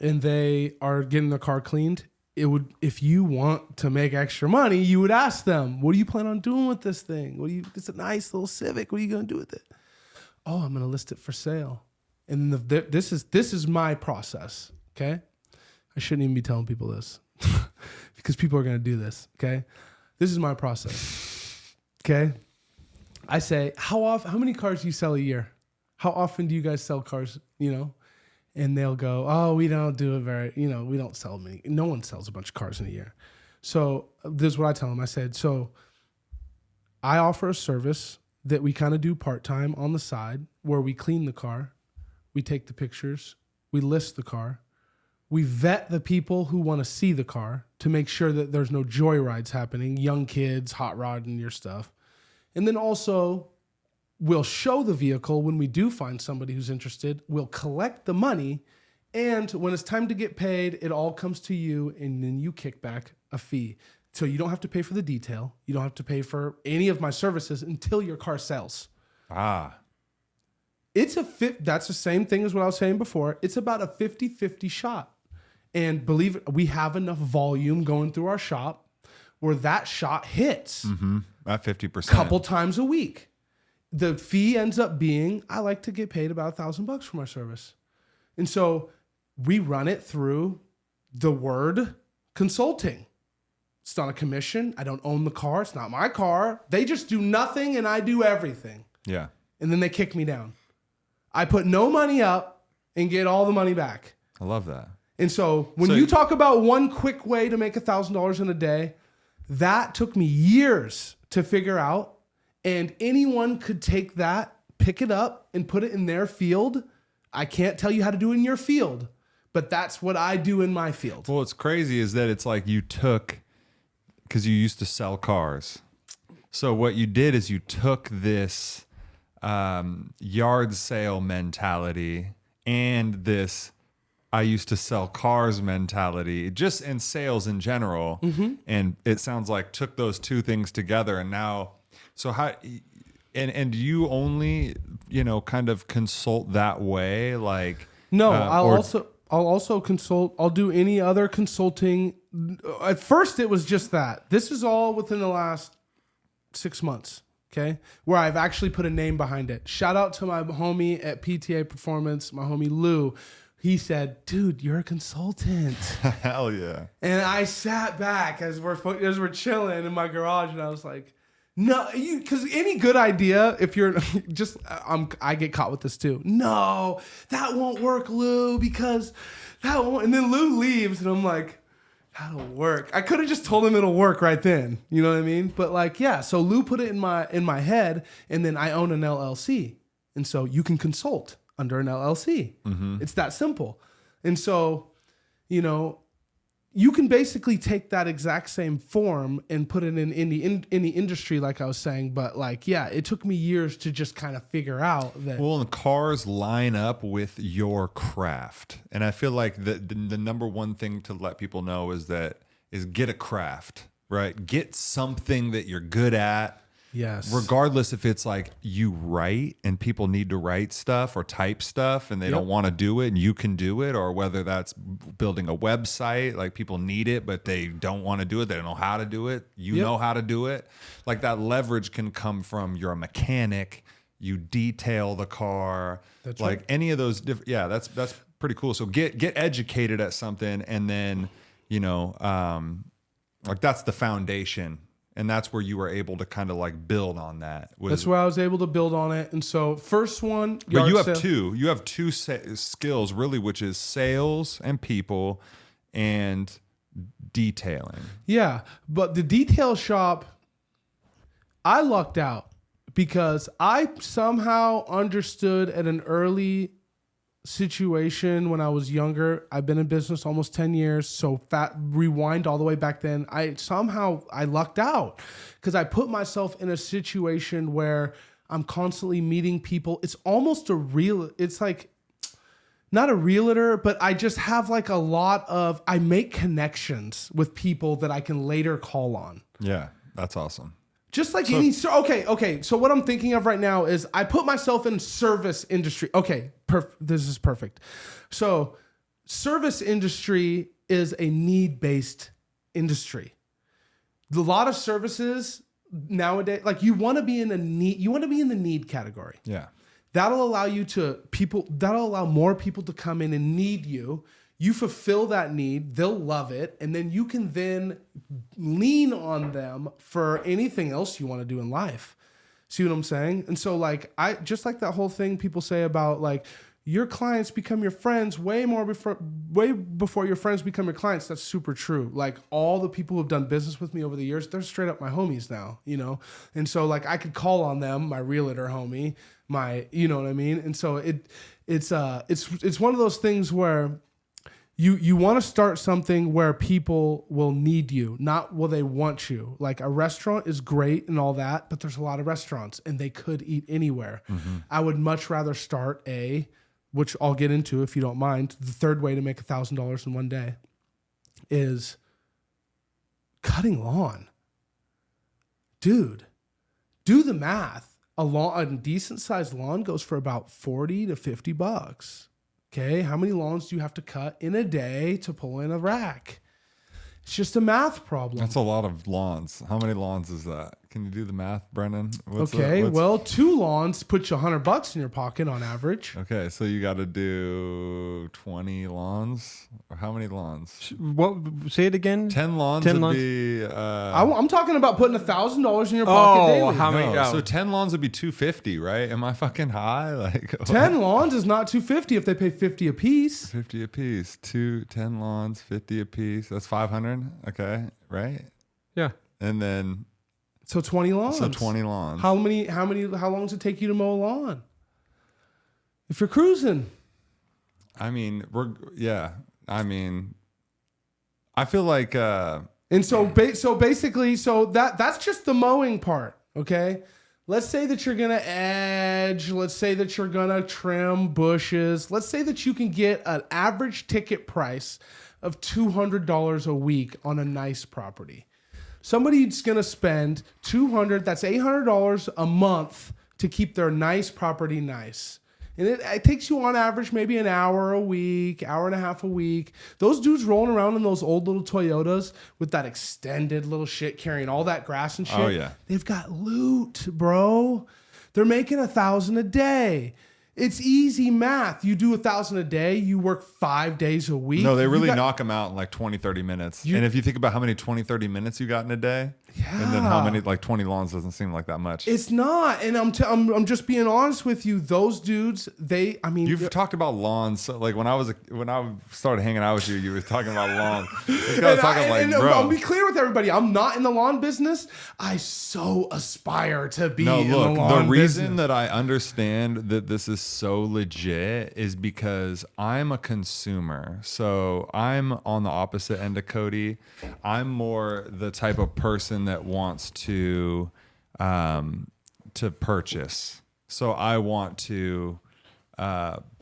and they are getting their car cleaned, if you want to make extra money, you would ask them, "What do you plan on doing with this thing? It's a nice little Civic. What are you going to do with it?" "Oh, I'm going to list it for sale." And this is my process. Okay, I shouldn't even be telling people this because people are going to do this. Okay, this is my process. Okay, I say, how many cars do you sell a year? How often do you guys sell cars? And they'll go, "Oh, we don't do it very, we don't sell many." No one sells a bunch of cars in a year. So this is what I tell them. I said, so I offer a service that we kind of do part-time on the side where we clean the car, we take the pictures, we list the car, we vet the people who want to see the car to make sure that there's no joyrides happening, young kids, hot rodding your stuff. And then also we'll show the vehicle when we do find somebody who's interested. We'll collect the money. And when it's time to get paid, it all comes to you. And then you kick back a fee. So you don't have to pay for the detail. You don't have to pay for any of my services until your car sells. Ah. That's the same thing as what I was saying before. It's about a 50-50 shot. And believe it, we have enough volume going through our shop where that shot hits. Mm-hmm. At 50%. Couple times a week. The fee ends up being, I like to get paid about $1,000 for my service. And so we run it through the word consulting. It's not a commission. I don't own the car. It's not my car. They just do nothing and I do everything. Yeah. And then they kick me down. I put no money up and get all the money back. I love that. And so when you talk about one quick way to make $1,000 in a day, that took me years to figure out. And anyone could take that, pick it up, and put it in their field. I can't tell you how to do it in your field, but that's what I do in my field. Well, what's crazy is that it's like you took, because you used to sell cars. So what you did is you took this yard sale mentality and this I used to sell cars mentality, just in sales in general. Mm-hmm. And it sounds like took those two things together. And now, so how, and do you only, kind of consult that way? Like, no, I'll also consult. I'll do any other consulting. At first it was just that. This is all within the last 6 months. Okay. Where I've actually put a name behind it. Shout out to my homie at PTA Performance, my homie Lou. He said, "Dude, you're a consultant." Hell yeah. And I sat back as we're chilling in my garage, and I was like, "No, because any good idea, if you're just, I get caught with this too. No, that won't work, Lou, because that won't." And then Lou leaves, and I'm like, "That'll work." I could have just told him it'll work right then. You know what I mean? But like, yeah. So Lou put it in my head, and then I own an LLC, and so you can consult under an LLC. Mm-hmm. It's that simple. And so, you can basically take that exact same form and put it in the industry, like I was saying. But like, yeah, it took me years to just kind of figure out that. Well, and cars line up with your craft. And I feel like the number one thing to let people know is get a craft, right? Get something that you're good at. Yes. Regardless if it's like you write and people need to write stuff or type stuff and they don't want to do it and you can do it, or whether that's building a website, like people need it, but they don't want to do it. They don't know how to do it. You know how to do it. Like that leverage can come from you're a mechanic, you detail the car, That's like right. any of those different. Yeah, that's pretty cool. So get educated at something, and then like that's the foundation. And that's where you were able to kind of like build on that. That's where I was able to build on it. And so first one, but you have sale. two. You have two skills really, which is sales and people and detailing. Yeah, but the detail shop, I lucked out because I somehow understood at an early situation when I was younger. I've been in business almost 10 years. So rewind all the way back then. I lucked out because I put myself in a situation where I'm constantly meeting people. It's almost it's like not a realtor, but I just have like I make connections with people that I can later call on. Yeah, that's awesome. Just like okay. So what I'm thinking of right now is I put myself in service industry. Okay, this is perfect. So service industry is a need-based industry. A lot of services nowadays, like you want to be in the need category. Yeah. That'll allow more people to come in and need you. You fulfill that need, they'll love it, and then you can then lean on them for anything else you want to do in life. See what I'm saying? And so like I just like that whole thing people say about like your clients become your friends way before your friends become your clients. That's super true. Like all the people who've done business with me over the years, they're straight up my homies now, you know? And so like I could call on them, my realtor homie, you know what I mean? And so it's one of those things where you want to start something where people will need you, not will they want you. Like a restaurant is great and all that, but there's a lot of restaurants and they could eat anywhere. Mm-hmm. I would much rather start which I'll get into if you don't mind. The third way to make $1,000 in one day is cutting lawn. Dude, do the math. A decent sized lawn goes for about $40 to $50. Okay, how many lawns do you have to cut in a day to pull in a rack? It's just a math problem. That's a lot of lawns. How many lawns is that? Can you do the math, Brennan? Well, 2 lawns put you $100 in your pocket on average. Okay, so you got to do 20 lawns. Or how many lawns? What? Say it again. 10 lawns would be. I'm talking about putting $1,000 in your pocket daily. How many? So 10 lawns would be $250, right? Am I fucking high? Like 10 lawns is not $250 if they pay $50 a piece. 50 a piece. 10 lawns, 50 a piece. That's 500. Okay, right? Yeah. And then. So 20 lawns. So 20 lawns. How long does it take you to mow a lawn? If you're cruising. I mean, I feel like and so basically that's just the mowing part, okay? Let's say that you're going to edge, let's say that you're going to trim bushes. Let's say that you can get an average ticket price of $200 a week on a nice property. Somebody's going to spend $200, that's $800 a month to keep their nice property nice. And it takes you on average maybe an hour a week, hour and a half a week. Those dudes rolling around in those old little Toyotas with that extended little shit carrying all that grass and shit. Oh, yeah. They've got loot, bro. They're making $1,000 a day. It's easy math. You do 1,000 a day. You work 5 days a week. No, they really knock them out in like 20, 30 minutes. And if you think about how many 20, 30 minutes you got in a day, and then how many, like 20 lawns doesn't seem like that much. It's not. And I'm just being honest with you. Those dudes, You've talked about lawns. So like when I started hanging out with you, you were talking about lawns. This guy was talking bro. I'll be clear with everybody. I'm not in the lawn business. I so aspire to be in the lawn business. The reason that I understand that this is so legit is because I'm a consumer. So I'm on the opposite end of Cody. I'm more the type of person that wants to purchase. So I want to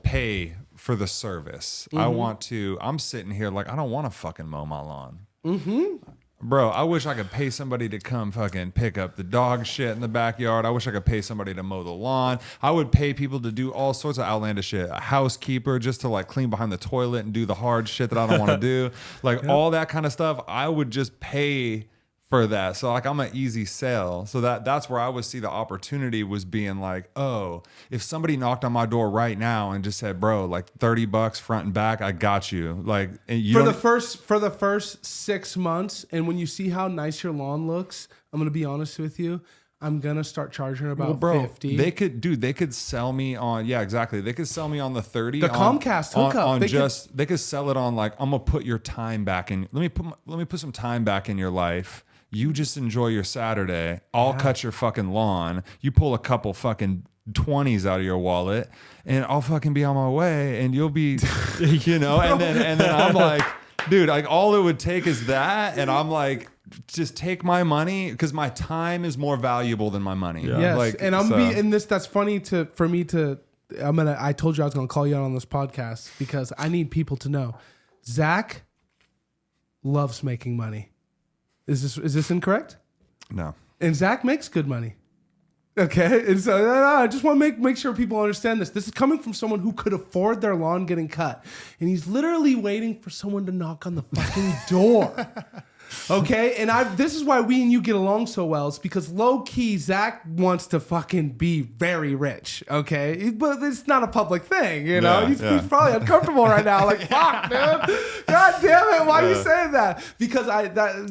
pay for the service. Mm-hmm. I'm sitting here like, I don't want to fucking mow my lawn. Mm-hmm. Bro, I wish I could pay somebody to come fucking pick up the dog shit in the backyard. I wish I could pay somebody to mow the lawn. I would pay people to do all sorts of outlandish shit. A housekeeper just to like clean behind the toilet and do the hard shit that I don't want to do. Like all that kind of stuff. I would just pay for that. So like I'm an easy sell. So that's where I would see the opportunity was being like, oh, if somebody knocked on my door right now and just said, bro, like $30 front and back, I got you. Like and you for the first 6 months, and when you see how nice your lawn looks, I'm gonna be honest with you. I'm gonna start charging about 50. They could sell me on exactly. They could sell me on the 30. The Comcast hookup. They could sell it on like I'm gonna put your time back in. Let me put some time back in your life. You just enjoy your Saturday. I'll cut your fucking lawn. You pull a couple fucking 20s out of your wallet, and I'll fucking be on my way, and you'll be, you know. And then I'm like, dude, like all it would take is that, and I'm like, just take my money because my time is more valuable than my money. Yeah. Yes, like, and that's funny for me to. I told you I was gonna call you out on this podcast because I need people to know, Zac loves making money. Is this incorrect? No. And Zac makes good money. Okay, and so I just want to make sure people understand this. This is coming from someone who could afford their lawn getting cut, and he's literally waiting for someone to knock on the fucking door. Okay, and this is why we and you get along so well. It's because low key Zac wants to fucking be very rich. Okay, but it's not a public thing, you know. He's probably uncomfortable right now. Like, fuck, dude, god damn it, why are you saying that? Because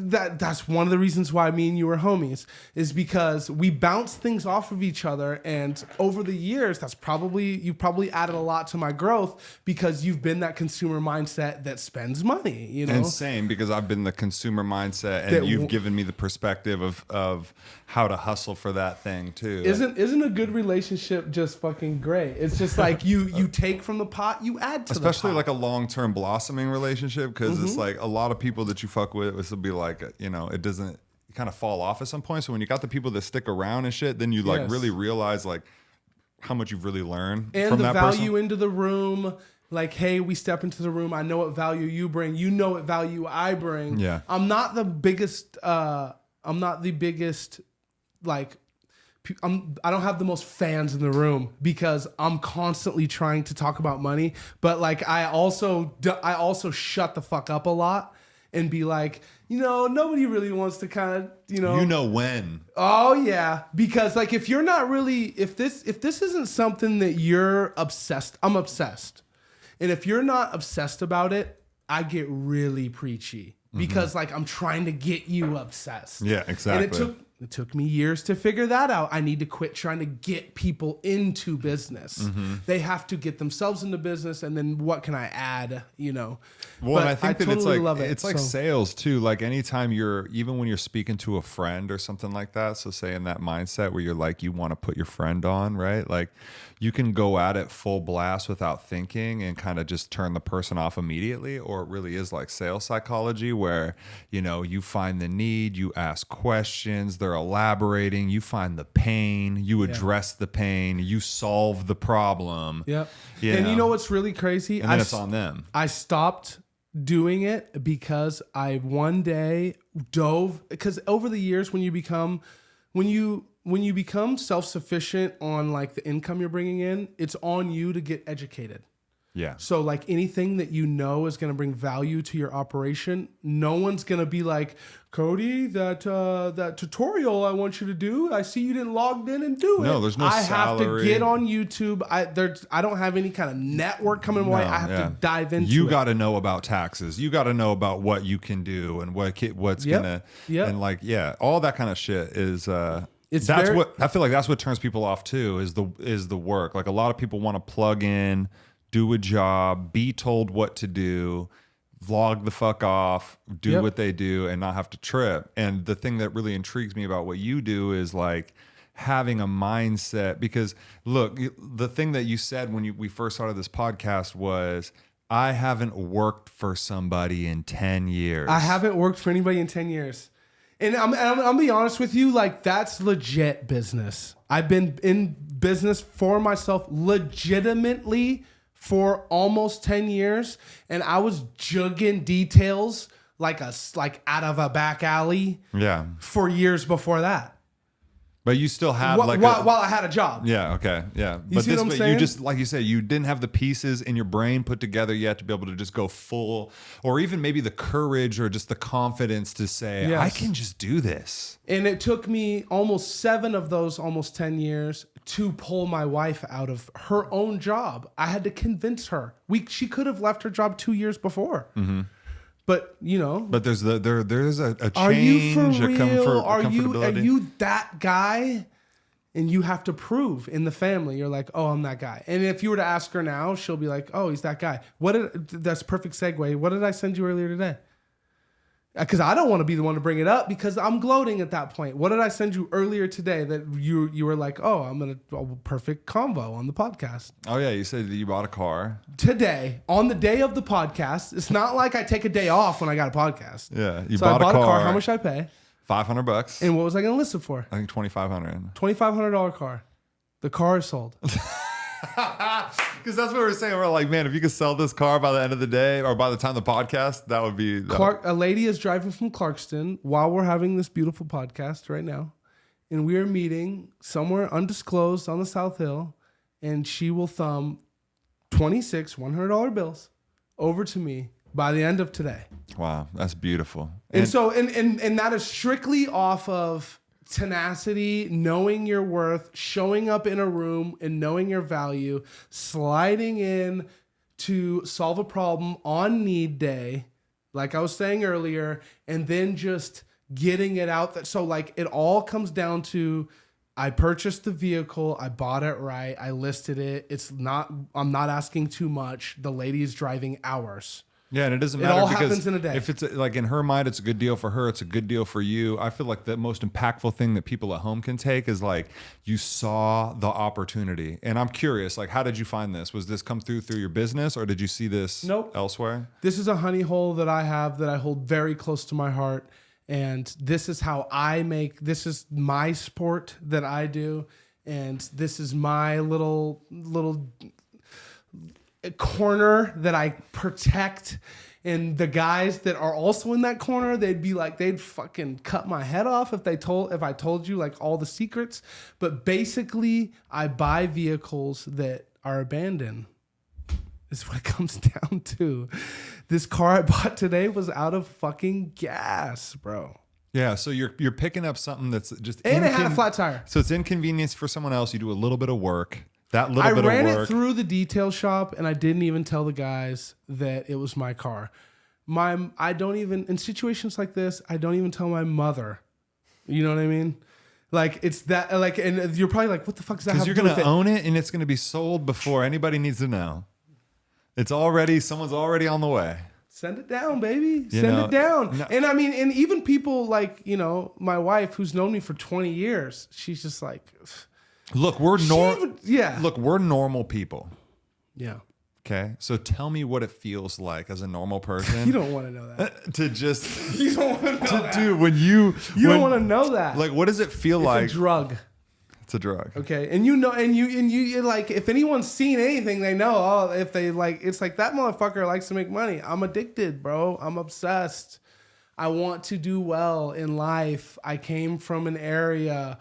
that's one of the reasons why me and you were homies is because we bounce things off of each other, and over the years, you've probably added a lot to my growth because you've been that consumer mindset that spends money. You know, and same because I've been the consumer mindset, and you've given me the perspective of how to hustle for that thing too. Isn't a good relationship just fucking great? It's just like you take from the pot, you add to especially the pot. like a long-term blossoming relationship, because it's like a lot of people that you fuck with, this will be like, you know, it doesn't kind of fall off at some point. So when you got the people that stick around and shit, then you like really realize like how much you've really learned and from the that value person. into the room. Like, hey, we step into the room. I know what value you bring. You know what value I bring. Yeah. I'm not the biggest. Like, I don't have the most fans in the room because I'm constantly trying to talk about money. But like, I also shut the fuck up a lot and be like, you know, nobody really wants to kind of, you know when. Oh yeah, because like if you're not really, if this isn't something that you're obsessed, I'm obsessed. And if you're not obsessed about it, I get really preachy because like I'm trying to get you obsessed. Yeah, exactly. And it took me years to figure that out. I need to quit trying to get people into business. They have to get themselves into business, and then what can I add? You know. Well, and I think that totally it's like sales too. Like anytime even when you're speaking to a friend or something like that. So say in that mindset where you're like, you want to put your friend on, right? Like you can go at it full blast without thinking and kind of just turn the person off immediately. Or it really is like sales psychology where, you know, you find the need, you ask questions, they're elaborating, you find the pain, you address the pain, you solve the problem. Yep. And you know what's really crazy? And then it's on them. I stopped doing it because I one day because over the years when you become self-sufficient on like the income you're bringing in, it's on you to get educated. Yeah. So like anything that you know is going to bring value to your operation, no one's going to be like, Cody, that tutorial I want you to do, I see you didn't log in and do it. No, there's no salary. Have to get on YouTube. I don't have any kind of network coming my way. I have to dive into it. You got to know about taxes. You got to know about what you can do and what's gonna and like all that kind of shit is what I feel like that's what turns people off too is the work. Like a lot of people want to plug in, do a job, be told what to do, vlog the fuck off, do what they do, and not have to trip. And the thing that really intrigues me about what you do is like having a mindset. Because look, the thing that you said when we first started this podcast was, I haven't worked for somebody in 10 years. I haven't worked for anybody in 10 years. And I'm gonna be honest with you, like that's legit business. I've been in business for myself legitimately for almost 10 years, and I was jugging details like out of a back alley for years before that. But you still have while I had a job. Yeah. Okay. Yeah. You see what I'm saying? You just, like you said, you didn't have the pieces in your brain put together yet to be able to just go full, or even maybe the courage or just the confidence to say, Yes. I can just do this. And it took me almost 7 of those almost 10 years to pull my wife out of her own job. I had to convince her. She could have left her job 2 years before. Mm-hmm. But But there's a change. are you for a real? Are comfortability. you that guy? And you have to prove in the family. You're like, oh, I'm that guy. And if you were to ask her now, she'll be like, oh, he's that guy. That's a perfect segue. What did I send you earlier today? Because I don't want to be the one to bring it up because I'm gloating at that point. What did I send you earlier today that you were like, oh, I'm going to perfect combo on the podcast? Oh yeah, you said that you bought a car. Today, on the day of the podcast, it's not like I take a day off when I got a podcast. Yeah, so I bought a car. How much did I pay? $500. And what was I going to list it for? I think $2,500. $2,500 car. The car is sold. Because that's what we're saying. We're like, man, if you could sell this car by the end of the day or by the time the podcast, that would be. A lady is driving from Clarkston while we're having this beautiful podcast right now. And we are meeting somewhere undisclosed on the South Hill. And she will thumb 26 $100 bills over to me by the end of today. Wow, that's beautiful. And so that is strictly off of tenacity, knowing your worth, showing up in a room and knowing your value, sliding in to solve a problem on need day, like I was saying earlier, and then just getting it out. So like it all comes down to, I purchased the vehicle, I bought it right, I listed it. I'm not asking too much. The lady is driving hours. Yeah, and it doesn't matter all because happens in a day. if it's like in her mind, it's a good deal for her. It's a good deal for you. I feel like the most impactful thing that people at home can take is like you saw the opportunity. And I'm curious, like, how did you find this? Was this come through your business, or did you see this elsewhere? This is a honey hole that I have that I hold very close to my heart. And this is how this is my sport that I do. And this is my little corner that I protect. And the guys that are also in that corner, they'd fucking cut my head off if I told you like all the secrets. But basically, I buy vehicles that are abandoned. Is what it comes down to. This car I bought today was out of fucking gas, bro. Yeah, so you're picking up something that's just and it had a flat tire. So it's inconvenience for someone else. You do a little bit of work. I ran it through the detail shop, and I didn't even tell the guys that it was my car. In situations like this, I don't even tell my mother. You know what I mean? Like it's that, like, and you're probably like, what the fuck is that? Because you're gonna own it, and it's gonna be sold before anybody needs to know. Someone's already on the way. Send it down, baby. Send it down. No. And I mean, and even people like, my wife who's known me for 20 years, she's just like, look, we're normal people. Yeah. Okay. So tell me what it feels like as a normal person. You don't want to know that. You don't want to know that. Dude, you don't want to know that. Like, what does it feel like? It's a drug. It's a drug. Okay. And you like, if anyone's seen anything, they know, it's like that motherfucker likes to make money. I'm addicted, bro. I'm obsessed. I want to do well in life. I came from an area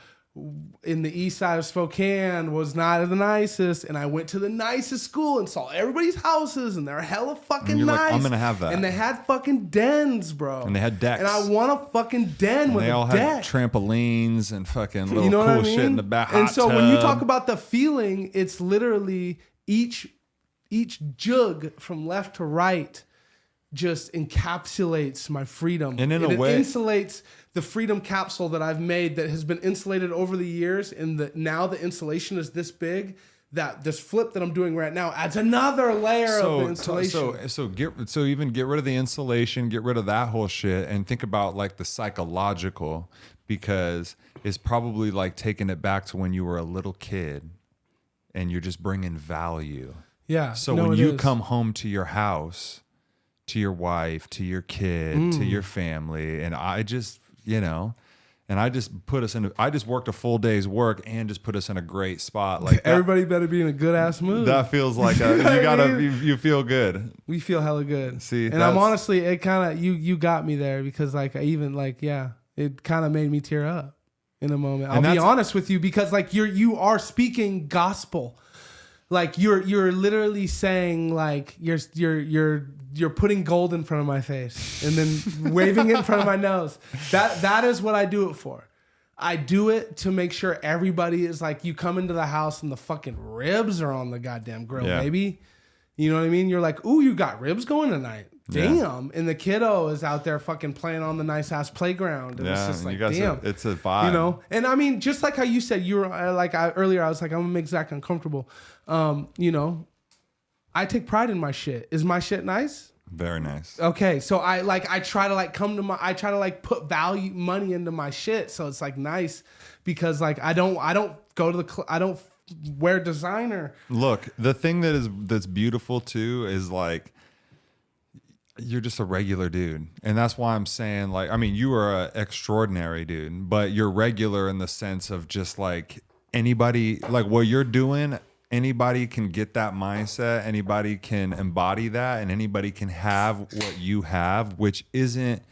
in the east side of Spokane, was not the nicest, and I went to the nicest school and saw everybody's houses, and they're hella fucking nice. Like, I'm gonna have that. And they had fucking dens, bro. And they had decks. And I want a fucking den with a deck. They all had trampolines and fucking little cool shit in the back. And so when you talk about the feeling, it's literally each jug from left to right just encapsulates my freedom. And in a way, it insulates the freedom capsule that I've made that has been insulated over the years. And now the insulation is this big that this flip that I'm doing right now adds another layer of insulation. So even get rid of the insulation, get rid of that whole shit, and think about like the psychological, because it's probably like taking it back to when you were a little kid and you're just bringing value. Yeah. So when you come home to your house, to your wife, to your kid, to your family, and I just, I just worked a full day's work and just put us in a great spot. Like everybody better be in a good ass mood. That feels like you feel good. We feel hella good. See, and I'm honestly, it kind of you got me there because like I even like it kind of made me tear up. in a moment. And I'll be that's- honest with you, because like you are speaking gospel. Like you're literally saying like you're putting gold in front of my face and then waving it in front of my nose. That is what I do it for. I do it to make sure everybody is like, you come into the house and the fucking ribs are on the goddamn grill, baby. You know what I mean? You're like, ooh, you got ribs going tonight. Damn. Yeah. And the kiddo is out there fucking playing on the nice ass playground. And it's just like, damn. It's a vibe. You know? And I mean, just like how you said, you were earlier, I was like, I'm gonna make Zac uncomfortable. You know, I take pride in my shit. Is my shit nice? Very nice. Okay. So I try to like put money into my shit. So it's like nice, because like I don't go to I don't wear designer. Look, the thing that's beautiful too is like, you're just a regular dude. And that's why I'm saying, like, I mean, you are an extraordinary dude, but you're regular in the sense of just like anybody, like what you're doing, anybody can get that mindset, anybody can embody that, and anybody can have what you have, which isn't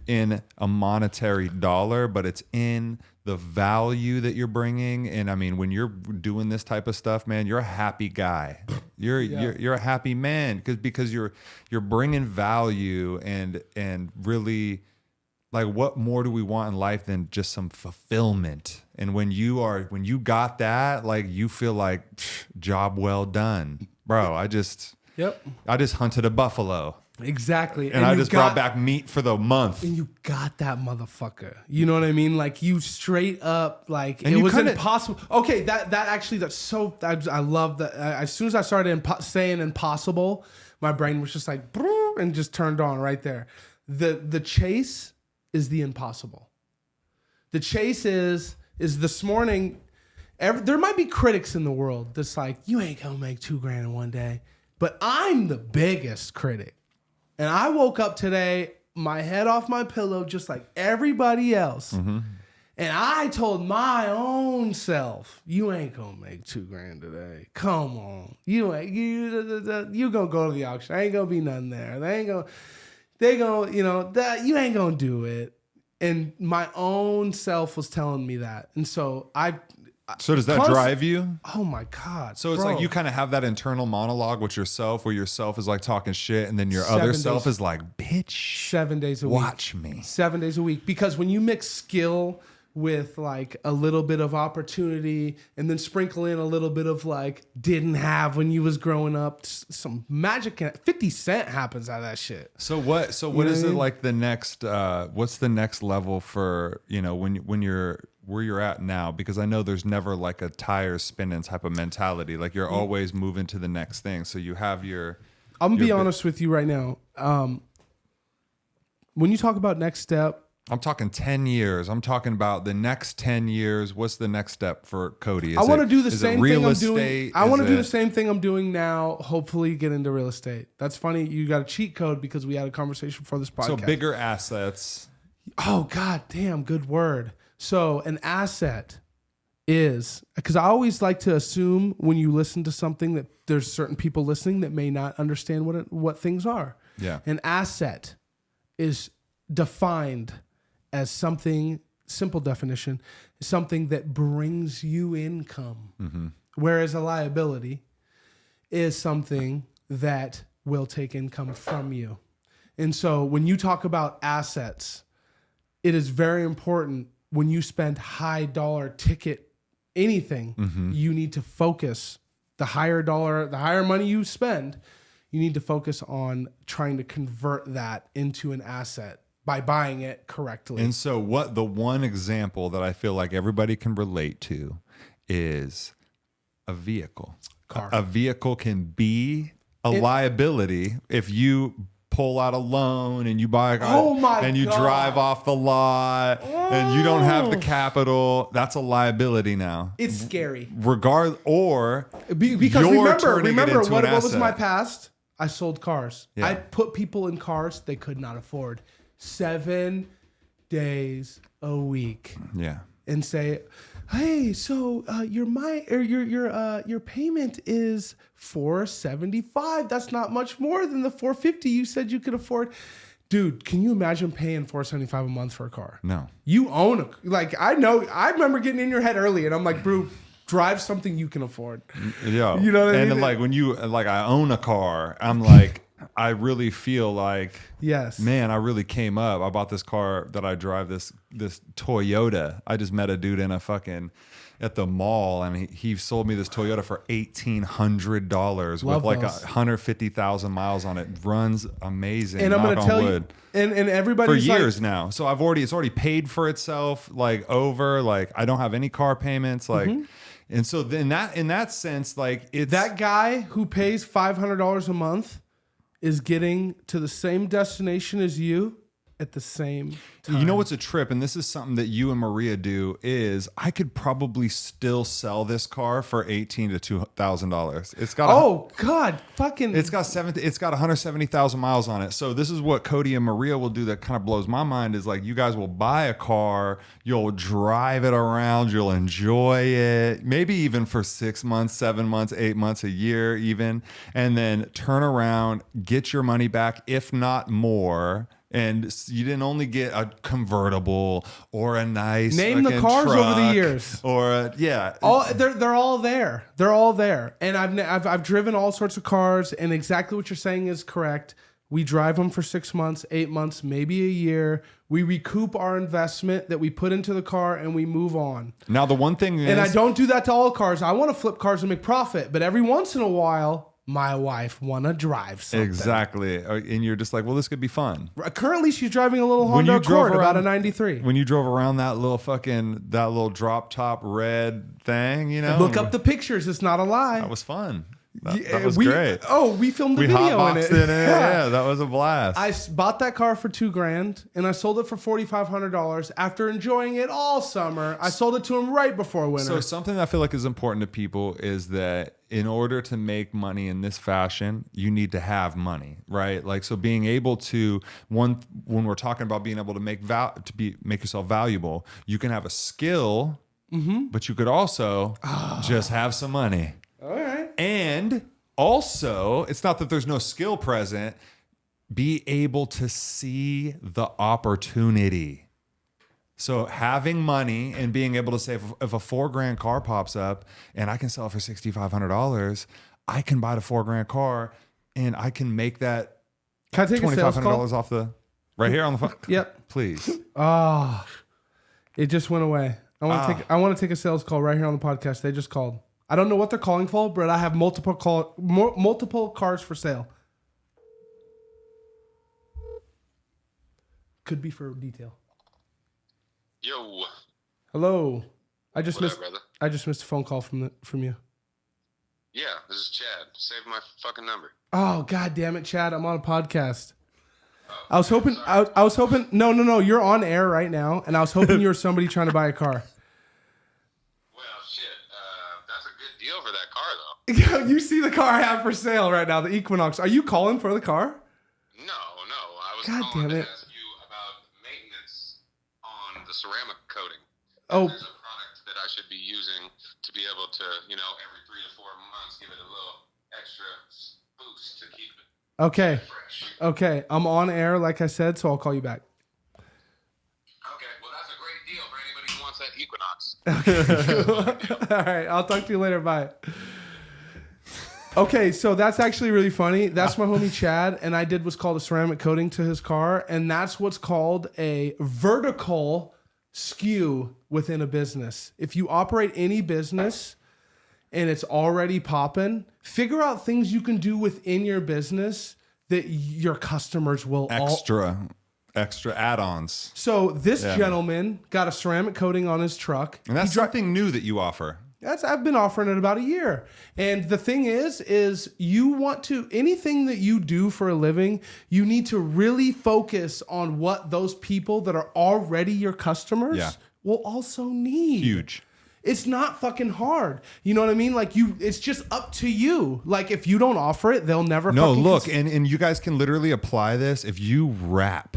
in a monetary dollar, but it's in the value that you're bringing. And I mean, when you're doing this type of stuff, man, you're a happy guy. You're a happy man because you're bringing value and really, like, what more do we want in life than just some fulfillment? And when you got that, like, you feel like job well done, bro. I just hunted a buffalo. Exactly. And I just brought back meat for the month. And you got that motherfucker. You know what I mean? Like, you straight up, like, and it was impossible. Okay, that's so, I love that. As soon as I started saying impossible, my brain was just like, and just turned on right there. The chase is the impossible. The chase is this morning. There might be critics in the world that's like, you ain't gonna make $2,000 in one day. But I'm the biggest critic. And I woke up today, my head off my pillow, just like everybody else. Mm-hmm. And I told my own self, you ain't gonna make $2,000 today. Come on. You gonna go to the auction. Ain't gonna be nothing there. You ain't gonna do it. And my own self was telling me that. And so So does that drive you? Oh my God. So it's like you kind of have that internal monologue with yourself where yourself is like talking shit and then your other self is like, bitch. 7 days a week. Watch me. 7 days a week. Because when you mix skill with like a little bit of opportunity and then sprinkle in a little bit of like didn't have when you was growing up, some magic, 50 Cent happens out of that shit. So what is it like the next, what's the next level for, when you're where you're at now? Because I know there's never like a tire spinning type of mentality. Like you're always moving to the next thing. So you have I'm gonna be honest with you right now. When you talk about next step, I'm talking 10 years. I'm talking about the next 10 years. What's the next step for Cody? I want to do the same thing I'm doing. I want to do the same thing I'm doing now. Hopefully get into real estate. That's funny. You got a cheat code because we had a conversation for this podcast. So bigger assets. Oh, God damn. Good word. So an asset is, because I always like to assume when you listen to something that there's certain people listening that may not understand what things are. Yeah. An asset is defined as something, simple definition, something that brings you income. Mm-hmm. Whereas a liability is something that will take income from you. And so when you talk about assets, it is very important when you spend high dollar ticket anything, you need to focus the higher money you spend, you need to focus on trying to convert that into an asset by buying it correctly. And so the one example that I feel like everybody can relate to is a vehicle. Car. A vehicle can be a liability if you pull out a loan and you buy a car and you drive off the lot and you don't have the capital. That's a liability now. It's scary. Because remember what was my past? I sold cars. Yeah. I put people in cars they could not afford. 7 days a week. Yeah. And say, hey, so your payment is $475. That's not much more than the $450 you said you could afford. Dude, can you imagine paying $475 a month for a car? No. You own I remember getting in your head early and I'm like, bro, drive something you can afford. Yeah. You know what I and mean? then, like when you like I own a car, I'm like I really feel like Yes. man, I really came up. I bought this car that I drive, this Toyota. I just met a dude in a fucking at the mall, and he sold me this Toyota for $1,800 with like those. 150,000 miles on it. Runs amazing. And I'm knock gonna on tell wood. you, and For everybody's years like, now. So it's already paid for itself, like over, like I don't have any car payments, like, and so then in that sense, like it's that guy who pays $500 a month is getting to the same destination as you at the same time. You know what's a trip, and this is something that you and Maria do, is I could probably still sell this car for $1,800 to $2,000. It's got fucking it's got 170,000 miles on it. So this is what Cody and Maria will do that kind of blows my mind is like you guys will buy a car, you'll drive it around, you'll enjoy it, maybe even for 6 months, 7 months, 8 months, a year even, and then turn around, get your money back, if not more. And you didn't only get a convertible or a nice name the cars over the truck years. or They're all there. They're all there. And I've driven all sorts of cars, and exactly what you're saying is correct. We drive them for 6 months, 8 months, maybe a year. We recoup our investment that we put into the car, and we move on. Now the one thing is, And I don't do that to all cars. I want to flip cars and make profit, but every once in a while, my wife want to drive something. exactly, and you're just like, well, this could be fun. Currently, she's driving a little When Honda you drove Accord, about a around- 93. When you drove around that little drop top red thing, you know, Look up the pictures. It's not a lie. that was fun. That was we, great. Oh, we filmed the We video in hotboxed it. it. Yeah, that was a blast. I bought that car for $2,000 and I sold it for $4,500 after enjoying it all summer. I sold it to him right before winter. So something that I feel like is important to people is that in order to make money in this fashion, you need to have money, right? Like, so being able to when we're talking about being able to make yourself valuable, you can have a skill, but you could also just have some money. all right. And also, it's not that there's no skill present, be able to see the opportunity. So having money and being able to say, if a $4,000 car pops up and I can sell it for $6,500, I can buy the $4,000 car and I can make that Can I take a sales call? $2,500 off the right here on the phone. Yep. Please. Oh, it just went away. I want to take a sales call right here on the podcast. They just called. I don't know what they're calling for, but I have multiple cars for sale. Could be for detail. Yo, Hello. I just what missed. up, brother? I just missed a phone call from you. Yeah, this is Chad. Save my fucking number. Oh, God damn it, Chad. I'm on a podcast. I was hoping. I was hoping. No. You're on air right now, and I was hoping you were somebody trying to buy a car. Well, shit. That's a good deal for that car, though. You see the car I have for sale right now, the Equinox. Are you calling for the car? No. I was God calling damn to it. ask you about maintenance on the ceramic coating. Oh. There's a product that I should be using to be able to, every 3 to 4 months, give it a little extra boost to keep it Okay. fresh. Okay. I'm on air, like I said, so I'll call you back. Okay, well, that's a great deal for anybody who wants that Equinox. All right. I'll talk to you later. Bye. Okay, so that's actually really funny. That's my homie Chad, and I did what's called a ceramic coating to his car, and that's what's called a vertical skew within a business. If you operate any business and it's already popping, figure out things you can do within your business that your customers will Extra add-ons. So this gentleman got a ceramic coating on his truck. And that's something new that you offer. I've been offering it about a year. And the thing is you want to, anything that you do for a living, you need to really focus on what those people that are already your customers will also need. Huge. It's not fucking hard. You know what I mean? Like it's just up to you. Like if you don't offer it, they'll never fucking look, and you guys can literally apply this if you rap,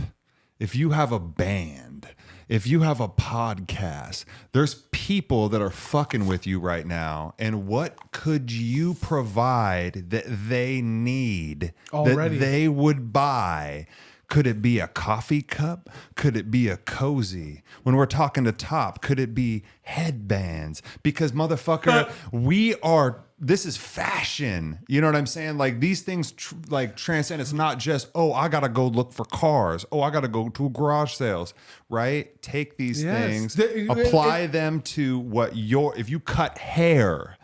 if you have a band, if you have a podcast, there's people that are fucking with you right now. And what could you provide that they need, already, that they would buy? Could it be a coffee cup? Could it be a cozy? When we're talking to top, could it be headbands? Because motherfucker, this is fashion. You know what I'm saying? Like these things transcend. It's not just, oh, I got to go look for cars. Oh, I got to go to garage sales, right? Take these things, apply them to if you cut hair,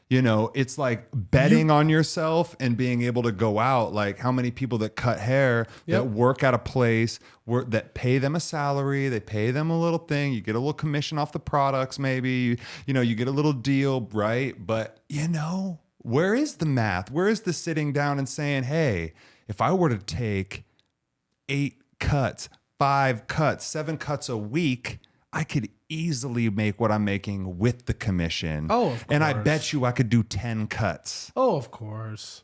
you know, it's like betting on yourself and being able to go out. Like how many people that cut hair that work at a place that pay them a salary, they pay them a little thing. You get a little commission off the products, maybe, you know, you get a little deal, right? But you know, where is the math? Where is the sitting down and saying, hey, if I were to take 8 cuts, 5 cuts, 7 cuts a week, I could easily make what I'm making with the commission. Oh, of course. And I bet you I could do 10 cuts. Oh, of course.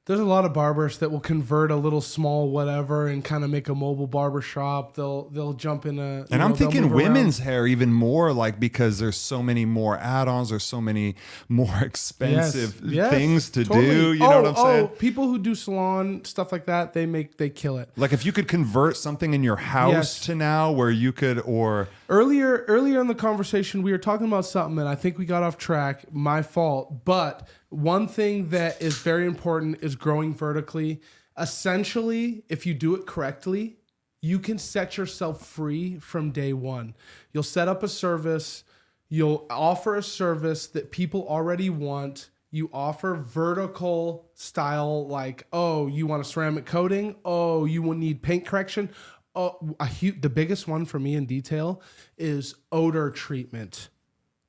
There's a lot of barbers that will convert a little small whatever and kind of make a mobile barber shop. They'll jump in a... And I'm thinking women's hair even more, like, because there's so many more add-ons, there's so many more expensive things to do. You know what I'm saying? People who do salon stuff like that, they kill it. Like if you could convert something in your house to now where you could, or... Earlier in the conversation, we were talking about something, and I think we got off track. My fault. But one thing that is very important is growing vertically. Essentially, if you do it correctly, you can set yourself free from day one. You'll set up a service. You'll offer a service that people already want. You offer vertical style, like, oh, you want a ceramic coating? Oh, you will need paint correction? The biggest one for me in detail is odor treatment.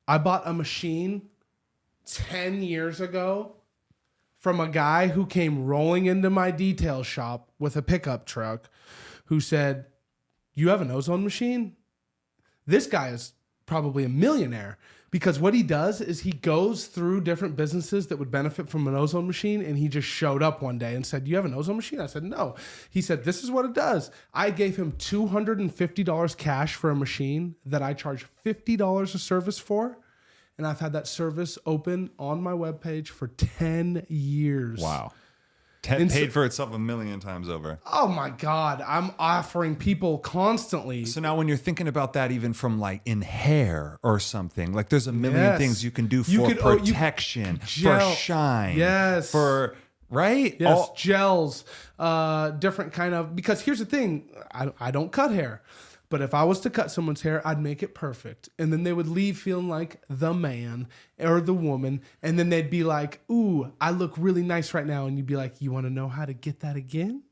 I bought a machine 10 years ago from a guy who came rolling into my detail shop with a pickup truck who said, "You have an ozone machine?" This guy is probably a millionaire because what he does is he goes through different businesses that would benefit from an ozone machine, and he just showed up one day and said, "You have an ozone machine?" I said, "No." He said, "This is what it does." I gave him $250 cash for a machine that I charge $50 a service for. And I've had that service open on my webpage for 10 years. Wow. Paid for itself a million times over. Oh my God. I'm offering people constantly. So now when you're thinking about that, even from like in hair or something, like there's a million things you can do for protection, for shine, for, right? Yes, gels, different kind of, because here's the thing, I don't cut hair. But if I was to cut someone's hair, I'd make it perfect. And then they would leave feeling like the man or the woman. And then they'd be like, "Ooh, I look really nice right now." And you'd be like, "You want to know how to get that again?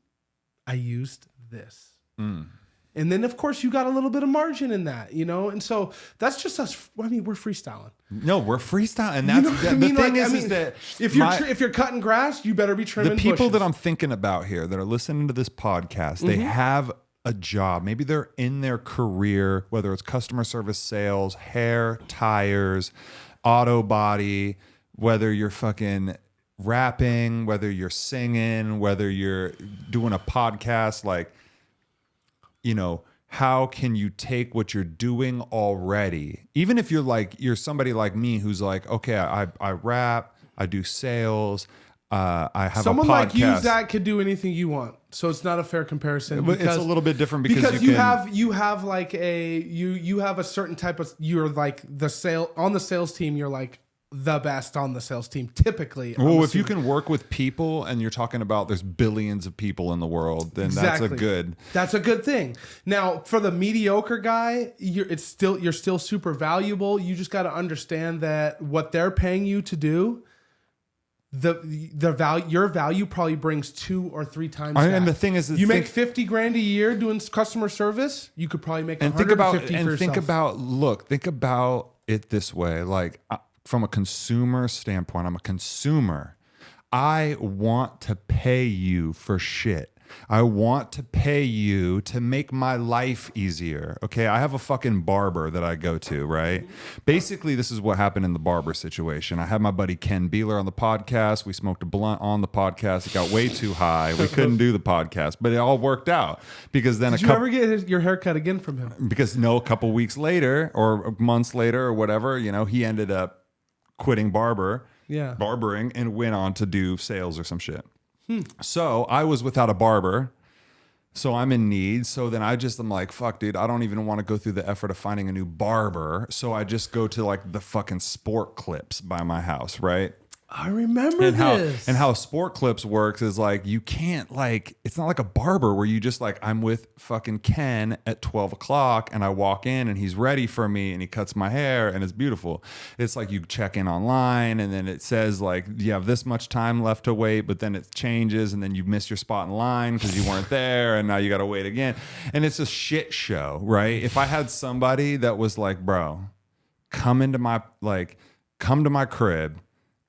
I used this." And then, of course, you got a little bit of margin in that, you know? And so that's just us. I mean, we're freestyling. No, we're freestyling. And that's the thing is that if you're cutting grass, you better be trimming the people bushes. that I'm thinking about here that are listening to this podcast, they have a job. Maybe they're in their career, whether it's customer service, sales, hair, tires, auto body, whether you're fucking rapping, whether you're singing, whether you're doing a podcast, like, you know, how can you take what you're doing already? Even if you're somebody like me who's like, okay, I rap, I do sales, I have someone a podcast. Like you, Zach, could do anything you want. So it's not a fair comparison. But it's a little bit different because you have like you have a certain type of, you're like on the sales team, you're like the best on the sales team typically. Well, if you can work with people and you're talking about there's billions of people in the world, then that's a good thing. Now, for the mediocre guy, you're still super valuable. You just got to understand that what they're paying you to do, your value probably brings 2 or 3 times that. And the thing is, you make $50,000 a year doing customer service, you could probably make $150,000 for yourself. Think about it this way, like from a consumer standpoint, I'm a consumer. I want to pay you for shit. I want to pay you to make my life easier. Okay, I have a fucking barber that I go to, right? Basically, this is what happened in the barber situation. I had my buddy Ken Beeler on the podcast. We smoked a blunt on the podcast. It got way too high. We couldn't do the podcast, but it all worked out because then Did you ever get your haircut again from him? Because a couple weeks later or months later or whatever, you know, he ended up quitting barbering and went on to do sales or some shit. So I was without a barber. So I'm in need. So then I'm like, fuck, dude, I don't even want to go through the effort of finding a new barber. So I just go to like the fucking Sport Clips by my house, right? I remember And how Sport Clips works is like, you can't like, it's not like a barber where you just like, I'm with fucking Ken at 12 o'clock and I walk in and he's ready for me and he cuts my hair and it's beautiful. It's like you check in online and then it says like, you have this much time left to wait, but then it changes and then you miss your spot in line because you weren't there and now you got to wait again. And it's a shit show, right? If I had somebody that was like, bro, come to my crib,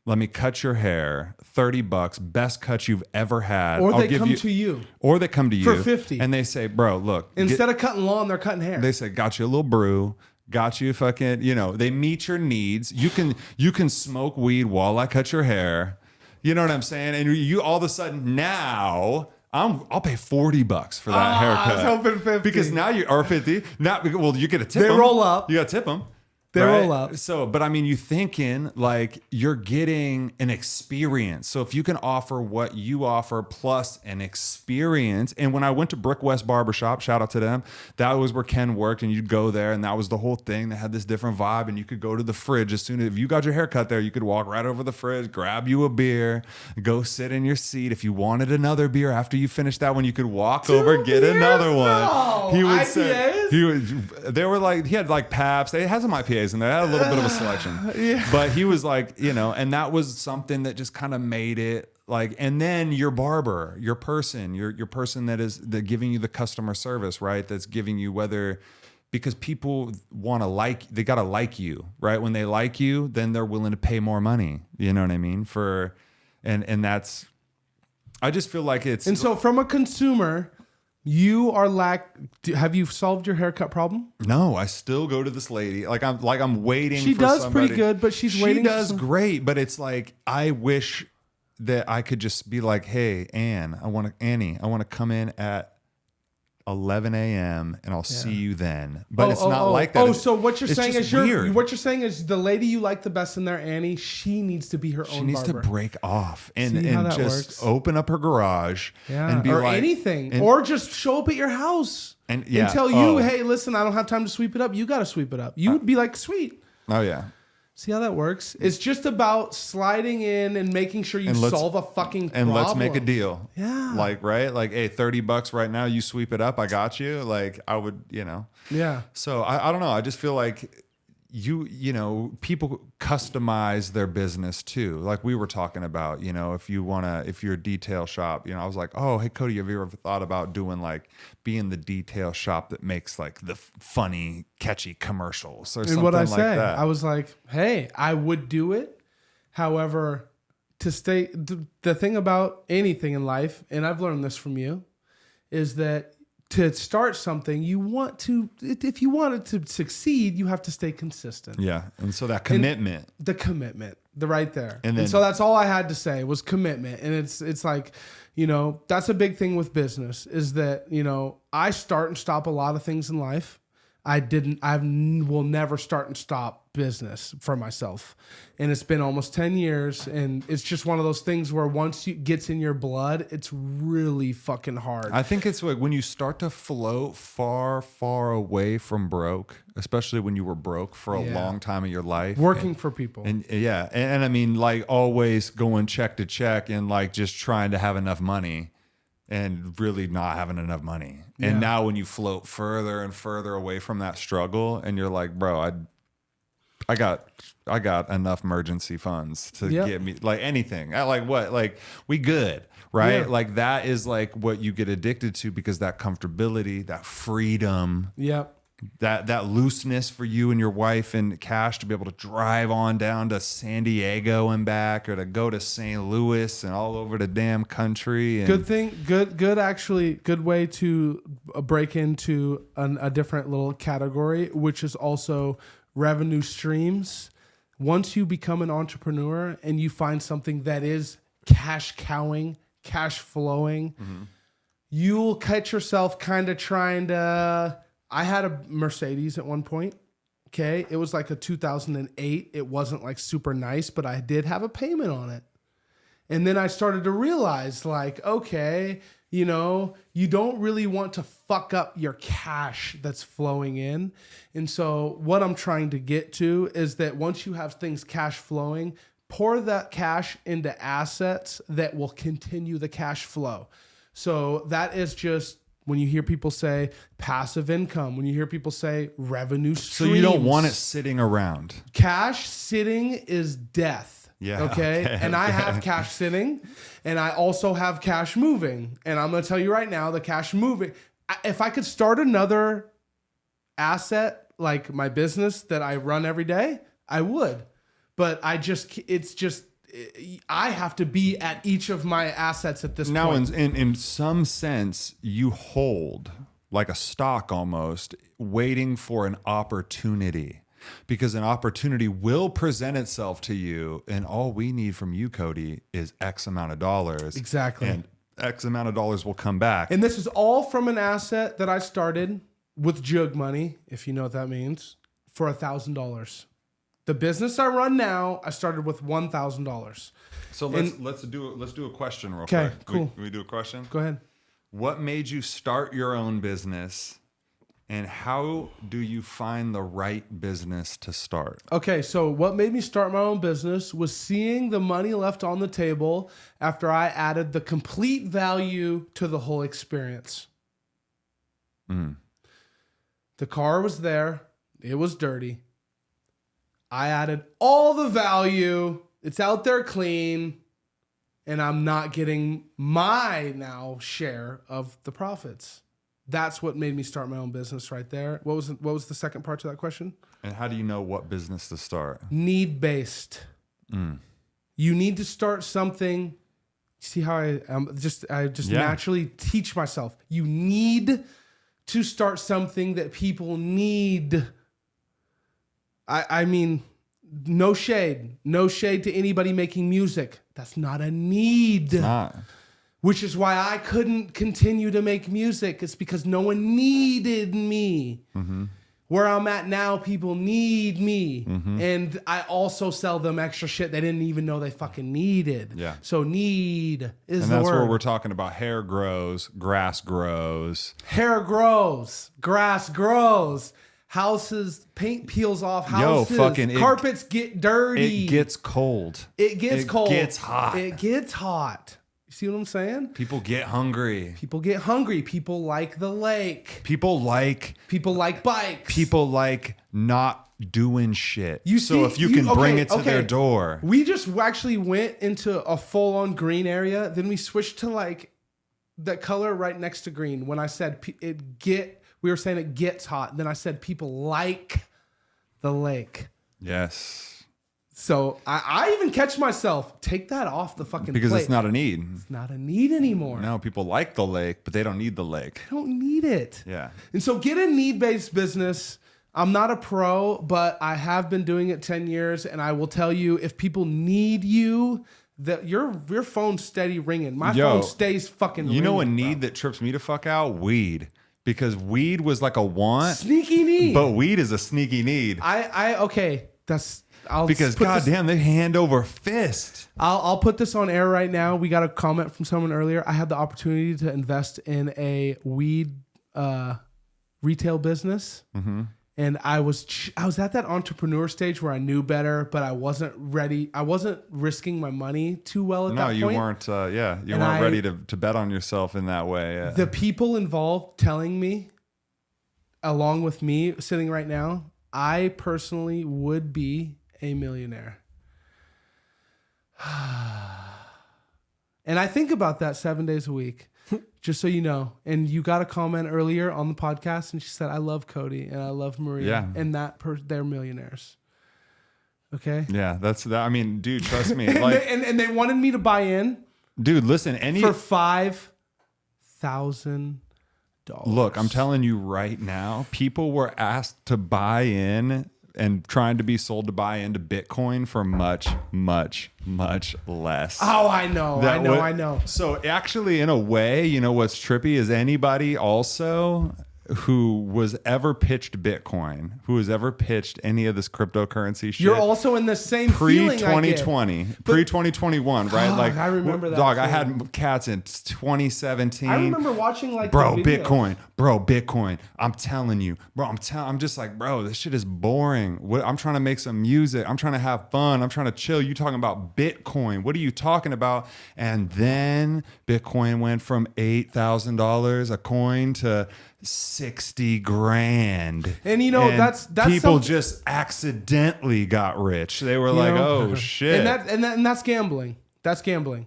let me cut your hair, $30, best cut you've ever had. Or they come to you. Or they come to you. For $50. And they say, bro, look. Instead of cutting lawn, they're cutting hair. They say, got you a little brew, got you fucking, they meet your needs. You can smoke weed while I cut your hair. You know what I'm saying? And you all of a sudden now, I'll pay $40 for that haircut. I was hoping 50. Because now or 50. Now, well, you get a tip. They roll up. You got to tip them. They roll up. So, but I mean, you thinking like you're getting an experience. So if you can offer what you offer plus an experience. And when I went to Brick West Barbershop, shout out to them, that was where Ken worked and you'd go there and that was the whole thing. They had this different vibe and you could go to the fridge as soon as if you got your hair cut there, you could walk right over the fridge, grab you a beer, go sit in your seat. If you wanted another beer after you finished that one, you could walk over, get another one. No. He would IPAs? say, he had like Pabst. They had some IPAs and they had a little bit of a selection. Yeah. But he was like, and that was something that just kind of made it like, and then your barber, your person that giving you the customer service, right? That's giving you because people want to they got to like you, right? When they like you, then they're willing to pay more money. You know what I mean? And that's, I just feel like it's. And so from a consumer, you are have you solved your haircut problem? No, I still go to this lady. I'm waiting. She for does somebody. pretty good, but she's waiting. She does great, but it's like I wish that I could just be like, "Hey, Annie, I want to come in at 11 a.m. and I'll see you then." But it's not like that. So what you're saying is weird. what you're saying is the lady you like the best in there, Annie. She needs to be her own. She needs barber. to break off and just works? open up her garage and be or like anything, or just show up at your house and tell you, "Hey, listen, I don't have time to sweep it up. You got to sweep it up." You would be like, "Sweet." Oh yeah. See how that works? It's just about sliding in and making sure you solve a fucking problem. And let's make a deal. Yeah. Like, right? Like, hey, $30 right now, you sweep it up, I got you. Like, I would, Yeah. So I don't know. I just feel like people customize their business too. Like we were talking about, if you're a detail shop, I was like, oh, hey, Cody, have you ever thought about doing like being the detail shop that makes like the funny, catchy commercials or something like that? I was like, hey, I would do it. However, the thing about anything in life, and I've learned this from you, is that to start something, if you want it to succeed, you have to stay consistent. Yeah. And so that commitment. The commitment, right there. And so that's all I had to say was commitment. And it's like, that's a big thing with business is that, I start and stop a lot of things in life. I will never start and stop business for myself. And it's been almost 10 years. And it's just one of those things where once it gets in your blood, it's really fucking hard. I think it's like when you start to float far, far away from broke, especially when you were broke for a long time in your life. Working for people. And I mean, like always going check to check and like just trying to have enough money. And really not having enough money. And now when you float further and further away from that struggle and you're like, bro, I got enough emergency funds to get me like anything. Like what? Like we good, right? Yeah. Like that is like what you get addicted to because that comfortability, that freedom. Yep. That looseness for you and your wife and Cash to be able to drive on down to San Diego and back or to go to St. Louis and all over the damn country. And Good way to break into a different little category, which is also revenue streams. Once you become an entrepreneur and you find something that is cash cowing, cash flowing, you'll catch yourself kind of trying to... I had a Mercedes at one point. Okay. It was like a 2008. It wasn't like super nice, but I did have a payment on it. And then I started to realize like, okay, You know, you don't really want to fuck up your cash that's flowing in. And so what I'm trying to get to is that once you have things cash flowing, pour that cash into assets that will continue the cash flow. So that is just when you hear people say passive income, when you hear people say revenue streams. So you don't want it sitting around. Cash sitting is death. Yeah. Okay. And I have cash sitting, and I also have cash moving. And I'm going to tell you right now, the cash moving, if I could start another asset like my business that I run every day, I would. But I have to be at each of my assets at this point. Now, in some sense, you hold like a stock almost, waiting for an opportunity. Because an opportunity will present itself to you, and all we need from you, Cody, is X amount of dollars. Exactly. And X amount of dollars will come back. And this is all from an asset that I started with jug money, if you know what that means, for $1,000. The business I run now, I started with $1,000. So let's do a question real Okay, quick. cool. Can we do a question? Go ahead. What made you start your own business, and how do you find the right business to start? Okay, so what made me start my own business was seeing the money left on the table after I added the complete value to the whole experience. The car was there. It was dirty. I added all the value. It's out there clean. And I'm not getting my now share of the profits. That's what made me start my own business right there. What was the second part to that question? And how do you know what business to start? Need-based. You need to start something. See how I just naturally teach myself. You need to start something that people need. I mean, no shade to anybody making music. That's not a need. It's not. Which is why I couldn't continue to make music. It's because no one needed me. Where I'm at now, people need me. And I also sell them extra shit they didn't even know they fucking needed. Yeah. So need is And the that's word. where we're talking about hair grows, grass grows. Hair grows, grass grows, houses, paint peels off houses, carpets get dirty. It gets cold. It gets cold. It gets hot. It gets hot. You see what I'm saying? People get hungry. People get hungry. People like the lake. People like bikes. People like not doing shit. You so see- if you can bring okay, it to their door. We just actually went into a full-on green area. Then we switched to like that color right next to green. When I said we were saying it gets hot. Then I said people like the lake. Yes. So I even catch myself, take that off the fucking Because plate. it's not a need. It's not a need anymore. No, people like the lake, but they don't need the lake. I don't need it. Yeah. And so get a need-based business. I'm not a pro, but I have been doing it 10 years. And I will tell you, if people need you, that your phone's steady ringing. My phone stays fucking ringing. You know a need that trips me to fuck out? Weed. Because weed was like a want. Sneaky need. But weed is a sneaky need. Okay. Because goddamn, they hand over fist. I'll put this on air right now. We got a comment from someone earlier. I had the opportunity to invest in a weed retail business, and I was at that entrepreneur stage where I knew better, but I wasn't ready. I wasn't risking my money too well at that point. No, you weren't. You weren't ready to bet on yourself in that way. Yeah. The people involved telling me, along with me sitting right now, I personally would be a millionaire. And I think about that 7 days a week, just so you know. And you got a comment earlier on the podcast, and she said, I love Cody and I love Maria. Yeah. And they're millionaires. Okay? Yeah, that's that. I mean, dude, trust me. and, Like, they wanted me to buy in dude, listen, for $5,000. Look, I'm telling you right now, people were asked to buy in and trying to be sold to buy into Bitcoin for much, much, much less. Oh, I know. I know. So actually, in a way, you know what's trippy is anybody also who was ever pitched Bitcoin, who has ever pitched any of this cryptocurrency shit. You're also in the same pre feeling 2020, pre 2021, right? Like I remember that. Dog, I too. had cats in 2017. I remember watching like bro, the videos. Bitcoin. I'm telling you, bro. I'm just like, bro, this shit is boring. I'm trying to make some music. I'm trying to have fun. I'm trying to chill. You talking about Bitcoin? What are you talking about? And then Bitcoin went from $8,000 a coin to 60 grand. And you know, And that's people something- just accidentally got rich. They were like, know? oh shit. And that's gambling. That's gambling.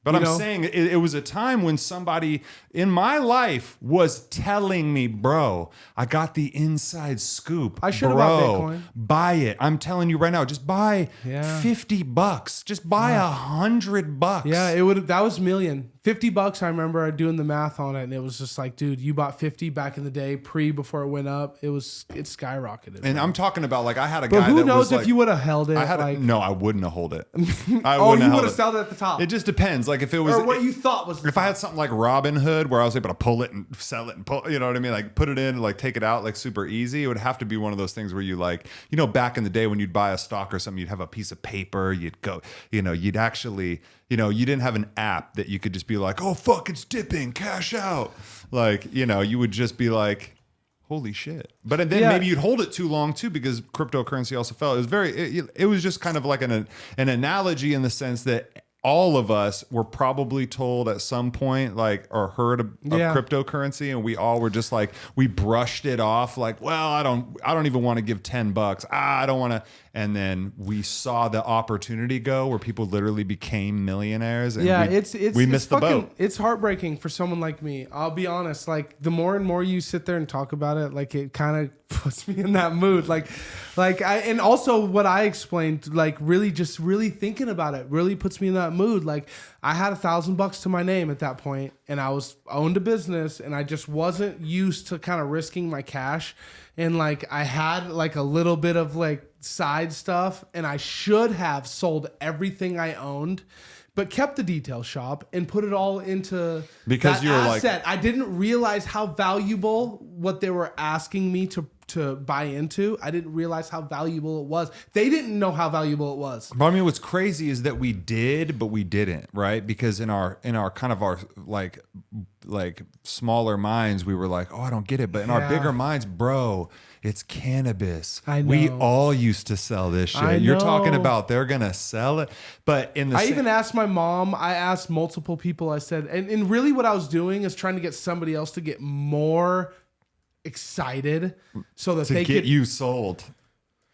But You I'm know? saying it was a time when somebody in my life was telling me, bro, I got the inside scoop. I should have bought Bro, Bitcoin. buy it. I'm telling you right now, just buy Yeah. $50. Just buy $100. Yeah, that was million. $50. I remember doing the math on it, and it was just like, dude, you bought 50 back in the day, before it went up. It skyrocketed. And bro. I'm talking about like I had a guy But who that knows was if like, you would have held it? no, I wouldn't have hold it. Oh, you would have sold it at the top. It just depends. Like if it was or what you thought was. if I had something like Robinhood where I was able to pull it and sell it and pull, you know what I mean? Like put it in and like take it out like super easy. It would have to be one of those things where you like, you know, back in the day when you'd buy a stock or something, you'd have a piece of paper, you'd go, you know, you'd actually, you know, you didn't have an app that you could just be like, oh, fuck, it's dipping, cash out. Like, you know, you would just be like, holy shit. But then maybe you'd hold it too long too because cryptocurrency also fell. It was it was just kind of like an analogy in the sense that all of us were probably told at some point, like, or heard of cryptocurrency, and we all were just like, we brushed it off, like, well, I don't even want to give $10. I don't want to. And then we saw the opportunity go where people literally became millionaires. And we missed the boat. It's heartbreaking for someone like me. I'll be honest. Like the more and more you sit there and talk about it, like it kind of puts me in that mood. And also what I explained, like really thinking about it really puts me in that mood. Like I had $1,000 to my name at that point, and I owned a business, and I just wasn't used to kind of risking my cash. And like I had like a little bit of like side stuff, and I should have sold everything I owned, but kept the detail shop and put it all into because that you're asset. I didn't realize how valuable what they were asking me to buy into. I didn't realize how valuable it was. They didn't know how valuable it was. But I mean, what's crazy is that we did, but we didn't, right? Because in our kind of our like smaller minds, we were like, oh, I don't get it. But in our bigger minds, bro, it's cannabis. I know. We all used to sell this shit. I You're talking know. about they're gonna sell it, but in the I even asked my mom. I asked multiple people. I said, and really what I was doing is trying to get somebody else to get more excited so that to they get could you sold.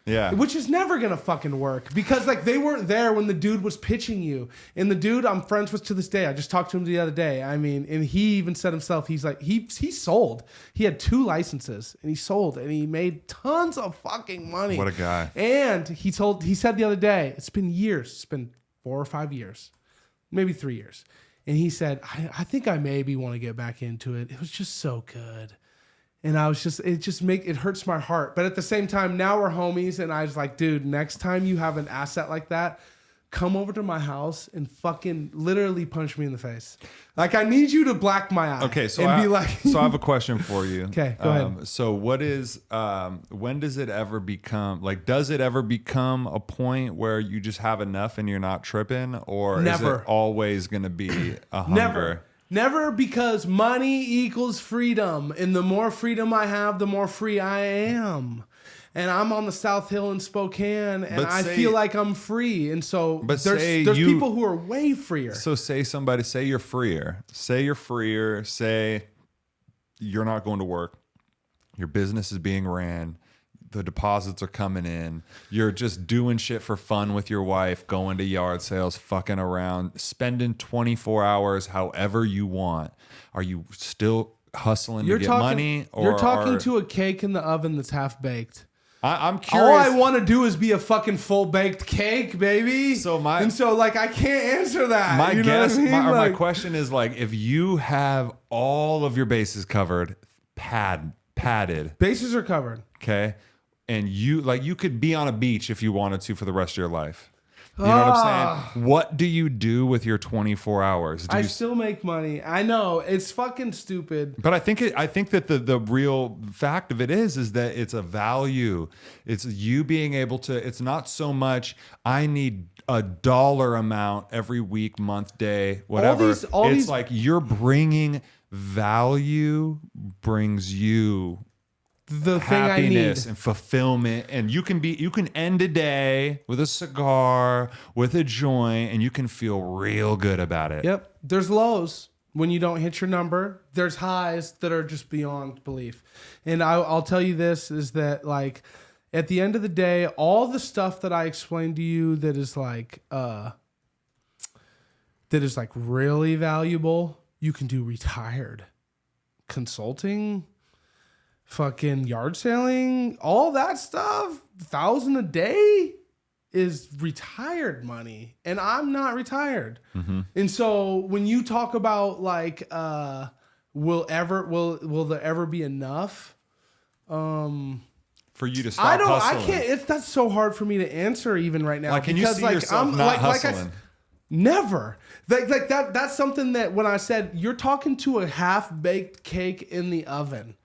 Yeah. Which is never gonna fucking work because like they weren't there when the dude was pitching you. And the dude I'm friends with to this day. I just talked to him the other day. I mean, and he even said himself, he's like, he sold. He had 2 licenses and he sold and he made tons of fucking money. What a guy. And he said the other day, it's been years. It's been 4 or 5 years, maybe 3 years. And he said, I think I maybe want to get back into it. It was just so good. And I was just, it hurts my heart. But at the same time, now we're homies. And I was like, dude, next time you have an asset like that, come over to my house and fucking literally punch me in the face. Like, I need you to black my eye. Okay, so and be like, so I have a question for you. Okay, go ahead. So what is when does it ever become like? Does it ever become a point where you just have enough and you're not tripping, or Never. is it always going to be a hunger? Never, because money equals freedom. And the more freedom I have, the more free I am. And I'm on the South Hill in Spokane, and I feel like I'm free. And so there's people who are way freer. So say you're freer. Say you're freer. Say you're not going to work. Your business is being ran. The deposits are coming in. You're just doing shit for fun with your wife, going to yard sales, fucking around, spending 24 hours however you want. Are you still hustling to get money? Or you're talking to a cake in the oven that's half baked. I'm curious. All I want to do is be a fucking full baked cake, baby. I can't answer that. My you know guess, what I mean? my question is like, if you have all of your bases covered, padded, bases are covered. okay, and you could be on a beach if you wanted to for the rest of your life. You know what I'm saying? What do you do with your 24 hours? I still make money. I know it's fucking stupid. But I think that the real fact of it is that it's a value. It's you being able to. It's not so much I need a dollar amount every week, month, day, whatever. It's like you're bringing value, brings you the thing I need happiness and fulfillment, and you can end a day with a cigar, with a joint, and you can feel real good about it. Yep. There's lows when you don't hit your number. There's highs that are just beyond belief. And I'll tell you this is that like at the end of the day, all the stuff that I explained to you that is like really valuable, you can do retired. Consulting, fucking yard selling, all that stuff, $1,000 a day is retired money, and I'm not retired. Mm-hmm. And so when you talk about like, will there ever be enough? For you to stop hustling. I can't. That's so hard for me to answer even right now. Like, can you see yourself not hustling? Never. Like that. That's something that when I said you're talking to a half-baked cake in the oven.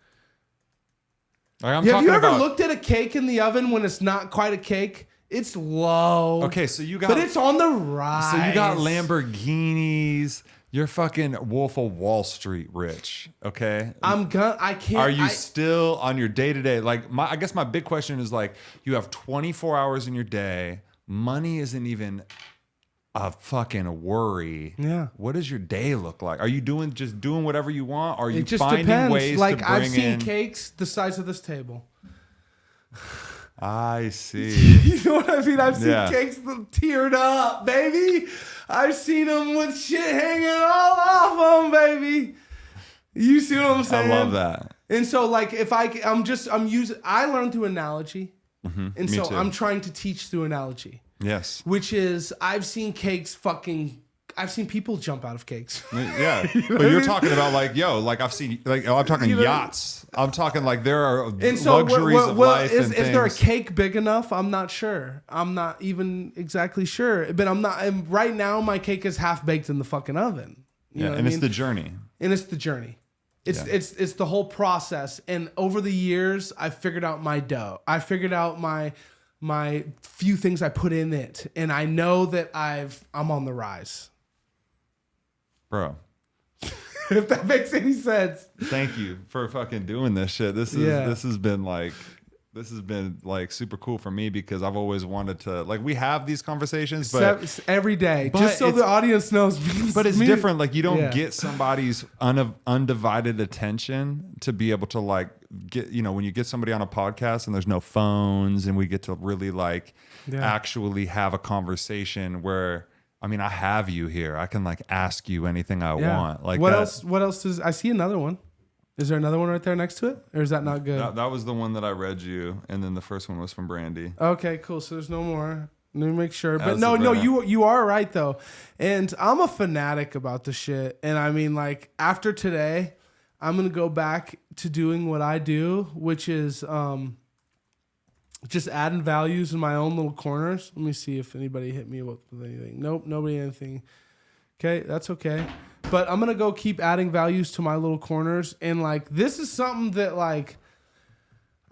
Like Have you ever looked at a cake in the oven when it's not quite a cake? It's low. Okay, so you got, but it's on the rise. So you got Lamborghinis. You're fucking Wolf of Wall Street rich. Okay, I can't. Are you still on your day to day? Like I guess my big question is like, you have 24 hours in your day. Money isn't even a fucking worry. Yeah. What does your day look like? Are you just doing whatever you want? Or are you it just finding depends. ways like to bring I've seen in cakes the size of this table. I see. You know what I mean? I've seen cakes tiered up, baby. I've seen them with shit hanging all off them, baby. You see what I'm saying? I love that. And so, like, if I learned through analogy, and so too. I'm trying to teach through analogy. Yes. Which is, I've seen people jump out of cakes. Yeah. But you're talking about like, I'm talking yachts. I'm talking like there are luxuries of life and things. Is there a cake big enough? I'm not sure. I'm not even exactly sure. But right now my cake is half baked in the fucking oven. You know what I mean? It's the journey. And it's the journey. It's the whole process. And over the years, I figured out my dough. I figured out my few things I put in it, and I know that I'm on the rise. Bro. If that makes any sense. Thank you for fucking doing this shit. This has been like super cool for me because I've always wanted to, like, we have these conversations but every day, just so the audience knows. But it's different. Like, you don't get somebody's undivided attention to be able to like get, when you get somebody on a podcast and there's no phones and we get to really like actually have a conversation where, I mean, I have you here. I can like ask you anything I want. Like, what else does I see another one? Is there another one right there next to it? Or is that not good? That was the one that I read you, and then the first one was from Brandy. Okay, cool. So there's no more. Let me make sure. But no, you are right though. And I'm a fanatic about the shit. And I mean, like, after today, I'm gonna go back to doing what I do, which is just adding values in my own little corners. Let me see if anybody hit me with anything. Nope, nobody anything. Okay, that's okay. But I'm going to go keep adding values to my little corners. And like, this is something that like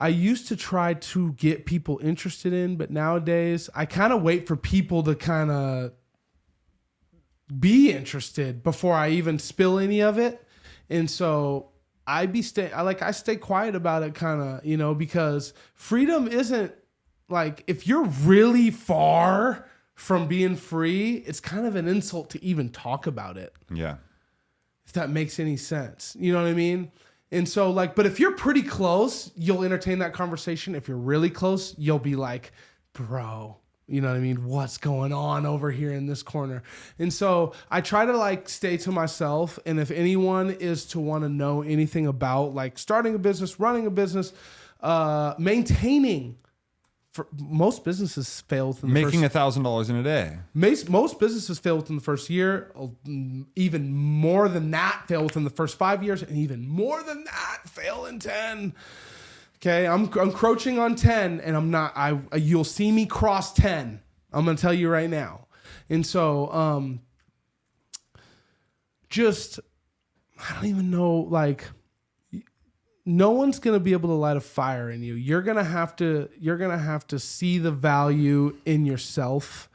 I used to try to get people interested in, but nowadays I kind of wait for people to kind of be interested before I even spill any of it. And so I stay quiet about it kind of, because freedom isn't like, if you're really far from being free, it's kind of an insult to even talk about it. Yeah. If that makes any sense. You know what I mean? And so like, but if you're pretty close, you'll entertain that conversation. If you're really close, you'll be like, bro, you know what I mean? What's going on over here in this corner? And so I try to like stay to myself. And if anyone is to want to know anything about like starting a business, running a business, maintaining, most businesses fail within the making $1,000 in a day. Most businesses fail within the first year. Even more than that fail within the first 5 years, and even more than that fail in 10. Okay, I'm encroaching on 10, and I'm not. You'll see me cross 10. I'm going to tell you right now. And so, just, I don't even know, like, no one's going to be able to light a fire in you. You're going to have to see the value in yourself,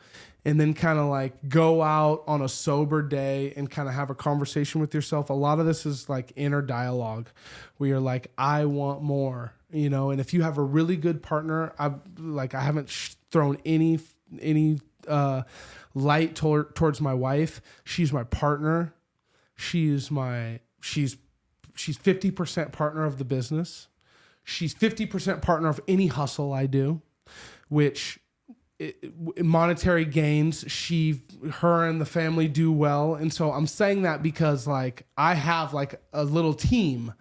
and then kind of like go out on a sober day and kind of have a conversation with yourself. A lot of this is like inner dialogue where you're like, I want more, you know? And if you have a really good partner, I haven't thrown any light towards my wife. She's my partner. She's 50% partner of the business. She's 50% partner of any hustle I do, which monetary gains, her and the family do well. And so I'm saying that because like I have like a little team.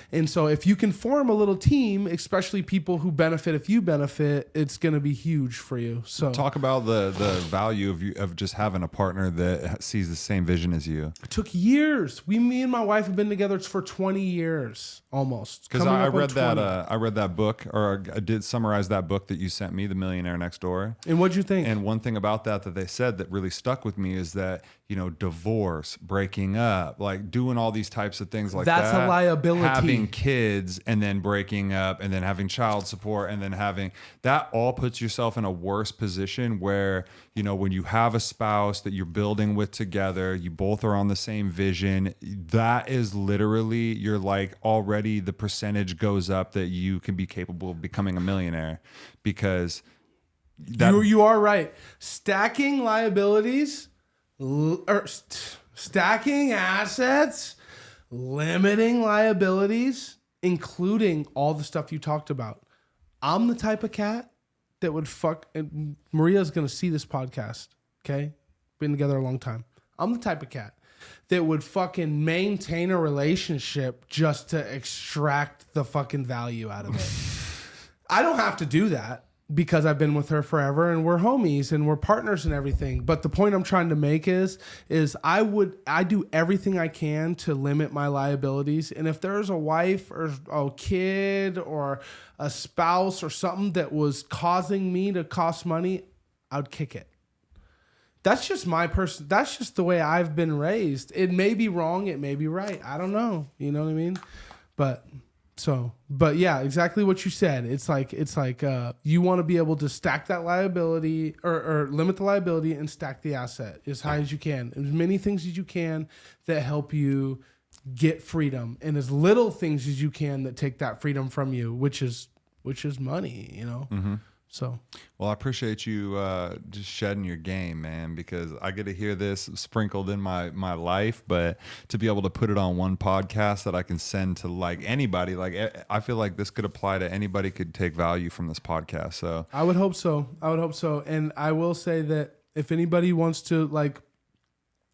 And so if you can form a little team, especially people who benefit, if you benefit, it's going to be huge for you. So talk about the value of just having a partner that sees the same vision as you. It took years. Me and my wife have been together for 20 years almost. Because I read that book, or I did summarize that book that you sent me, The Millionaire Next Door. And what'd you think? And one thing about that they said that really stuck with me is that, you know, divorce, breaking up, like doing all these types of things like that's that. a liability. Having kids and then breaking up and then having child support and then having that all puts yourself in a worse position where, you know, when you have a spouse that you're building with together, you both are on the same vision. That is literally, you're like already the percentage goes up that you can be capable of becoming a millionaire because you are right. Stacking liabilities, stacking assets, limiting liabilities, including all the stuff you talked about. I'm the type of cat that would and Maria's going to see this podcast, okay? Been together a long time. I'm the type of cat that would fucking maintain a relationship just to extract the fucking value out of it. I don't have to do that because I've been with her forever and we're homies and we're partners and everything. But the point I'm trying to make is I do everything I can to limit my liabilities. And if there's a wife or a kid or a spouse or something that was causing me to cost money, I'd kick it. That's just my person. That's just the way I've been raised. It may be wrong. It may be right. I don't know. You know what I mean? But yeah, exactly what you said. It's like you want to be able to stack that liability or limit the liability and stack the asset as high as you can. As many things as you can that help you get freedom, and as little things as you can that take that freedom from you, which is money, you know? Mm-hmm. So, well, I appreciate you just shedding your game, man, because I get to hear this sprinkled in my life, but to be able to put it on one podcast that I can send to like anybody, like I feel like this could apply to anybody, could take value from this podcast. So I would hope so. And I will say that if anybody wants to like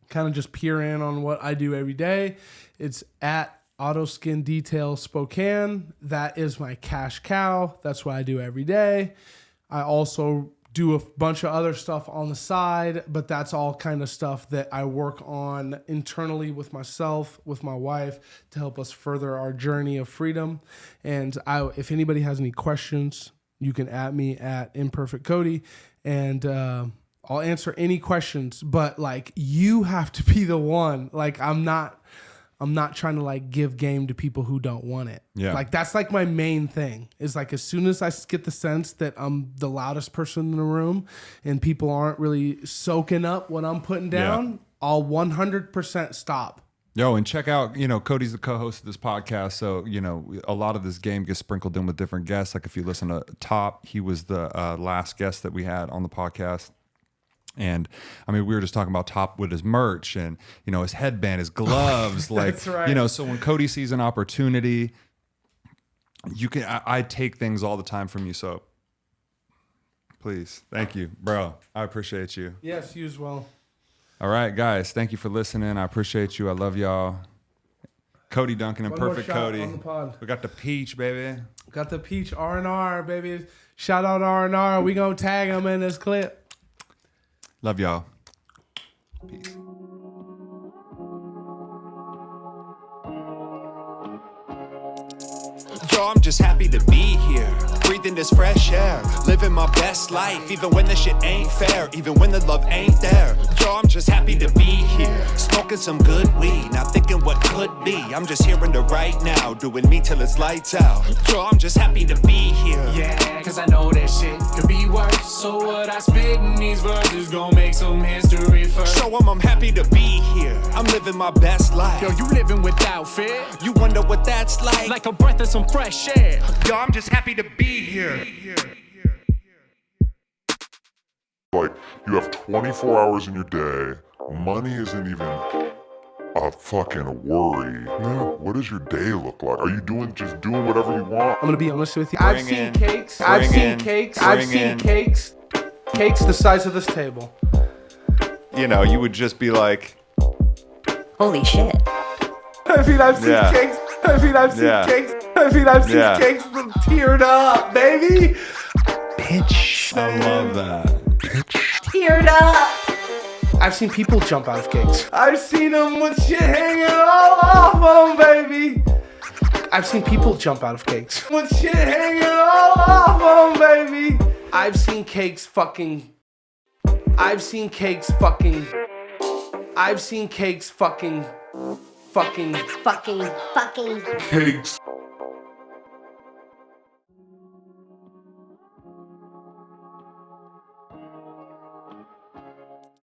kind of just peer in on what I do every day, it's at Auto Skin Detail Spokane. That is my cash cow. That's what I do every day. I also do a bunch of other stuff on the side, but that's all kind of stuff that I work on internally with myself, with my wife, to help us further our journey of freedom. And if anybody has any questions, you can at me at Imperfect Cody, and I'll answer any questions. But like, you have to be the one. Like, I'm not trying to like give game to people who don't want it. Yeah. Like that's like my main thing is like, as soon as I get the sense that I'm the loudest person in the room and people aren't really soaking up what I'm putting down, I'll 100% stop. Yo, and check out, you know, Cody's the co-host of this podcast. So, you know, a lot of this game gets sprinkled in with different guests. Like if you listen to Top, he was the last guest that we had on the podcast. And I mean, we were just talking about Top with his merch and, you know, his headband, his gloves, like, that's right. You know, so when Cody sees an opportunity, I take things all the time from you. So please, thank you, bro. I appreciate you. Yes, you as well. All right, guys. Thank you for listening. I appreciate you. I love y'all. Cody Duncan and Perfect Cody. On the pod. We got the peach, baby. Got the peach R&R, baby. Shout out R&R. We gonna tag them in this clip. Love y'all. Peace. Yo, I'm just happy to be here. breathing this fresh air, living my best life, even when the shit ain't fair, even when the love ain't there. Yo, I'm just happy to be here, smoking some good weed, not thinking what could be. I'm just here in the right now, doing me till it's lights out. Yo, I'm just happy to be here. Yeah, cause I know that shit could be worse. So what I spit in these verses gon' make some history first. Show 'em I'm happy to be here, I'm living my best life. Yo, you living without fear? You wonder what that's like? Like a breath of some fresh air. Yo, I'm just happy to be here. Like, you have 24 hours in your day, money isn't even a fucking worry. What does your day look like? Are you just doing whatever you want? I'm gonna be honest with you. Bring I've seen in, cakes. bring I've seen in, cakes. bring I've seen in. cakes. Cakes the size of this table. You know, you would just be like, Holy shit. I mean, I've seen Yeah. cakes. I mean, I've seen Yeah. cakes. I mean, I've seen Yeah. cakes teared up, baby. bitch. I love that. Teared up. I've seen people jump out of cakes. I've seen them with shit hanging all off them, baby. I've seen people jump out of cakes with shit hanging all off them, baby. I've seen cakes fucking. I've seen cakes fucking. I've seen cakes fucking. Fucking. Cakes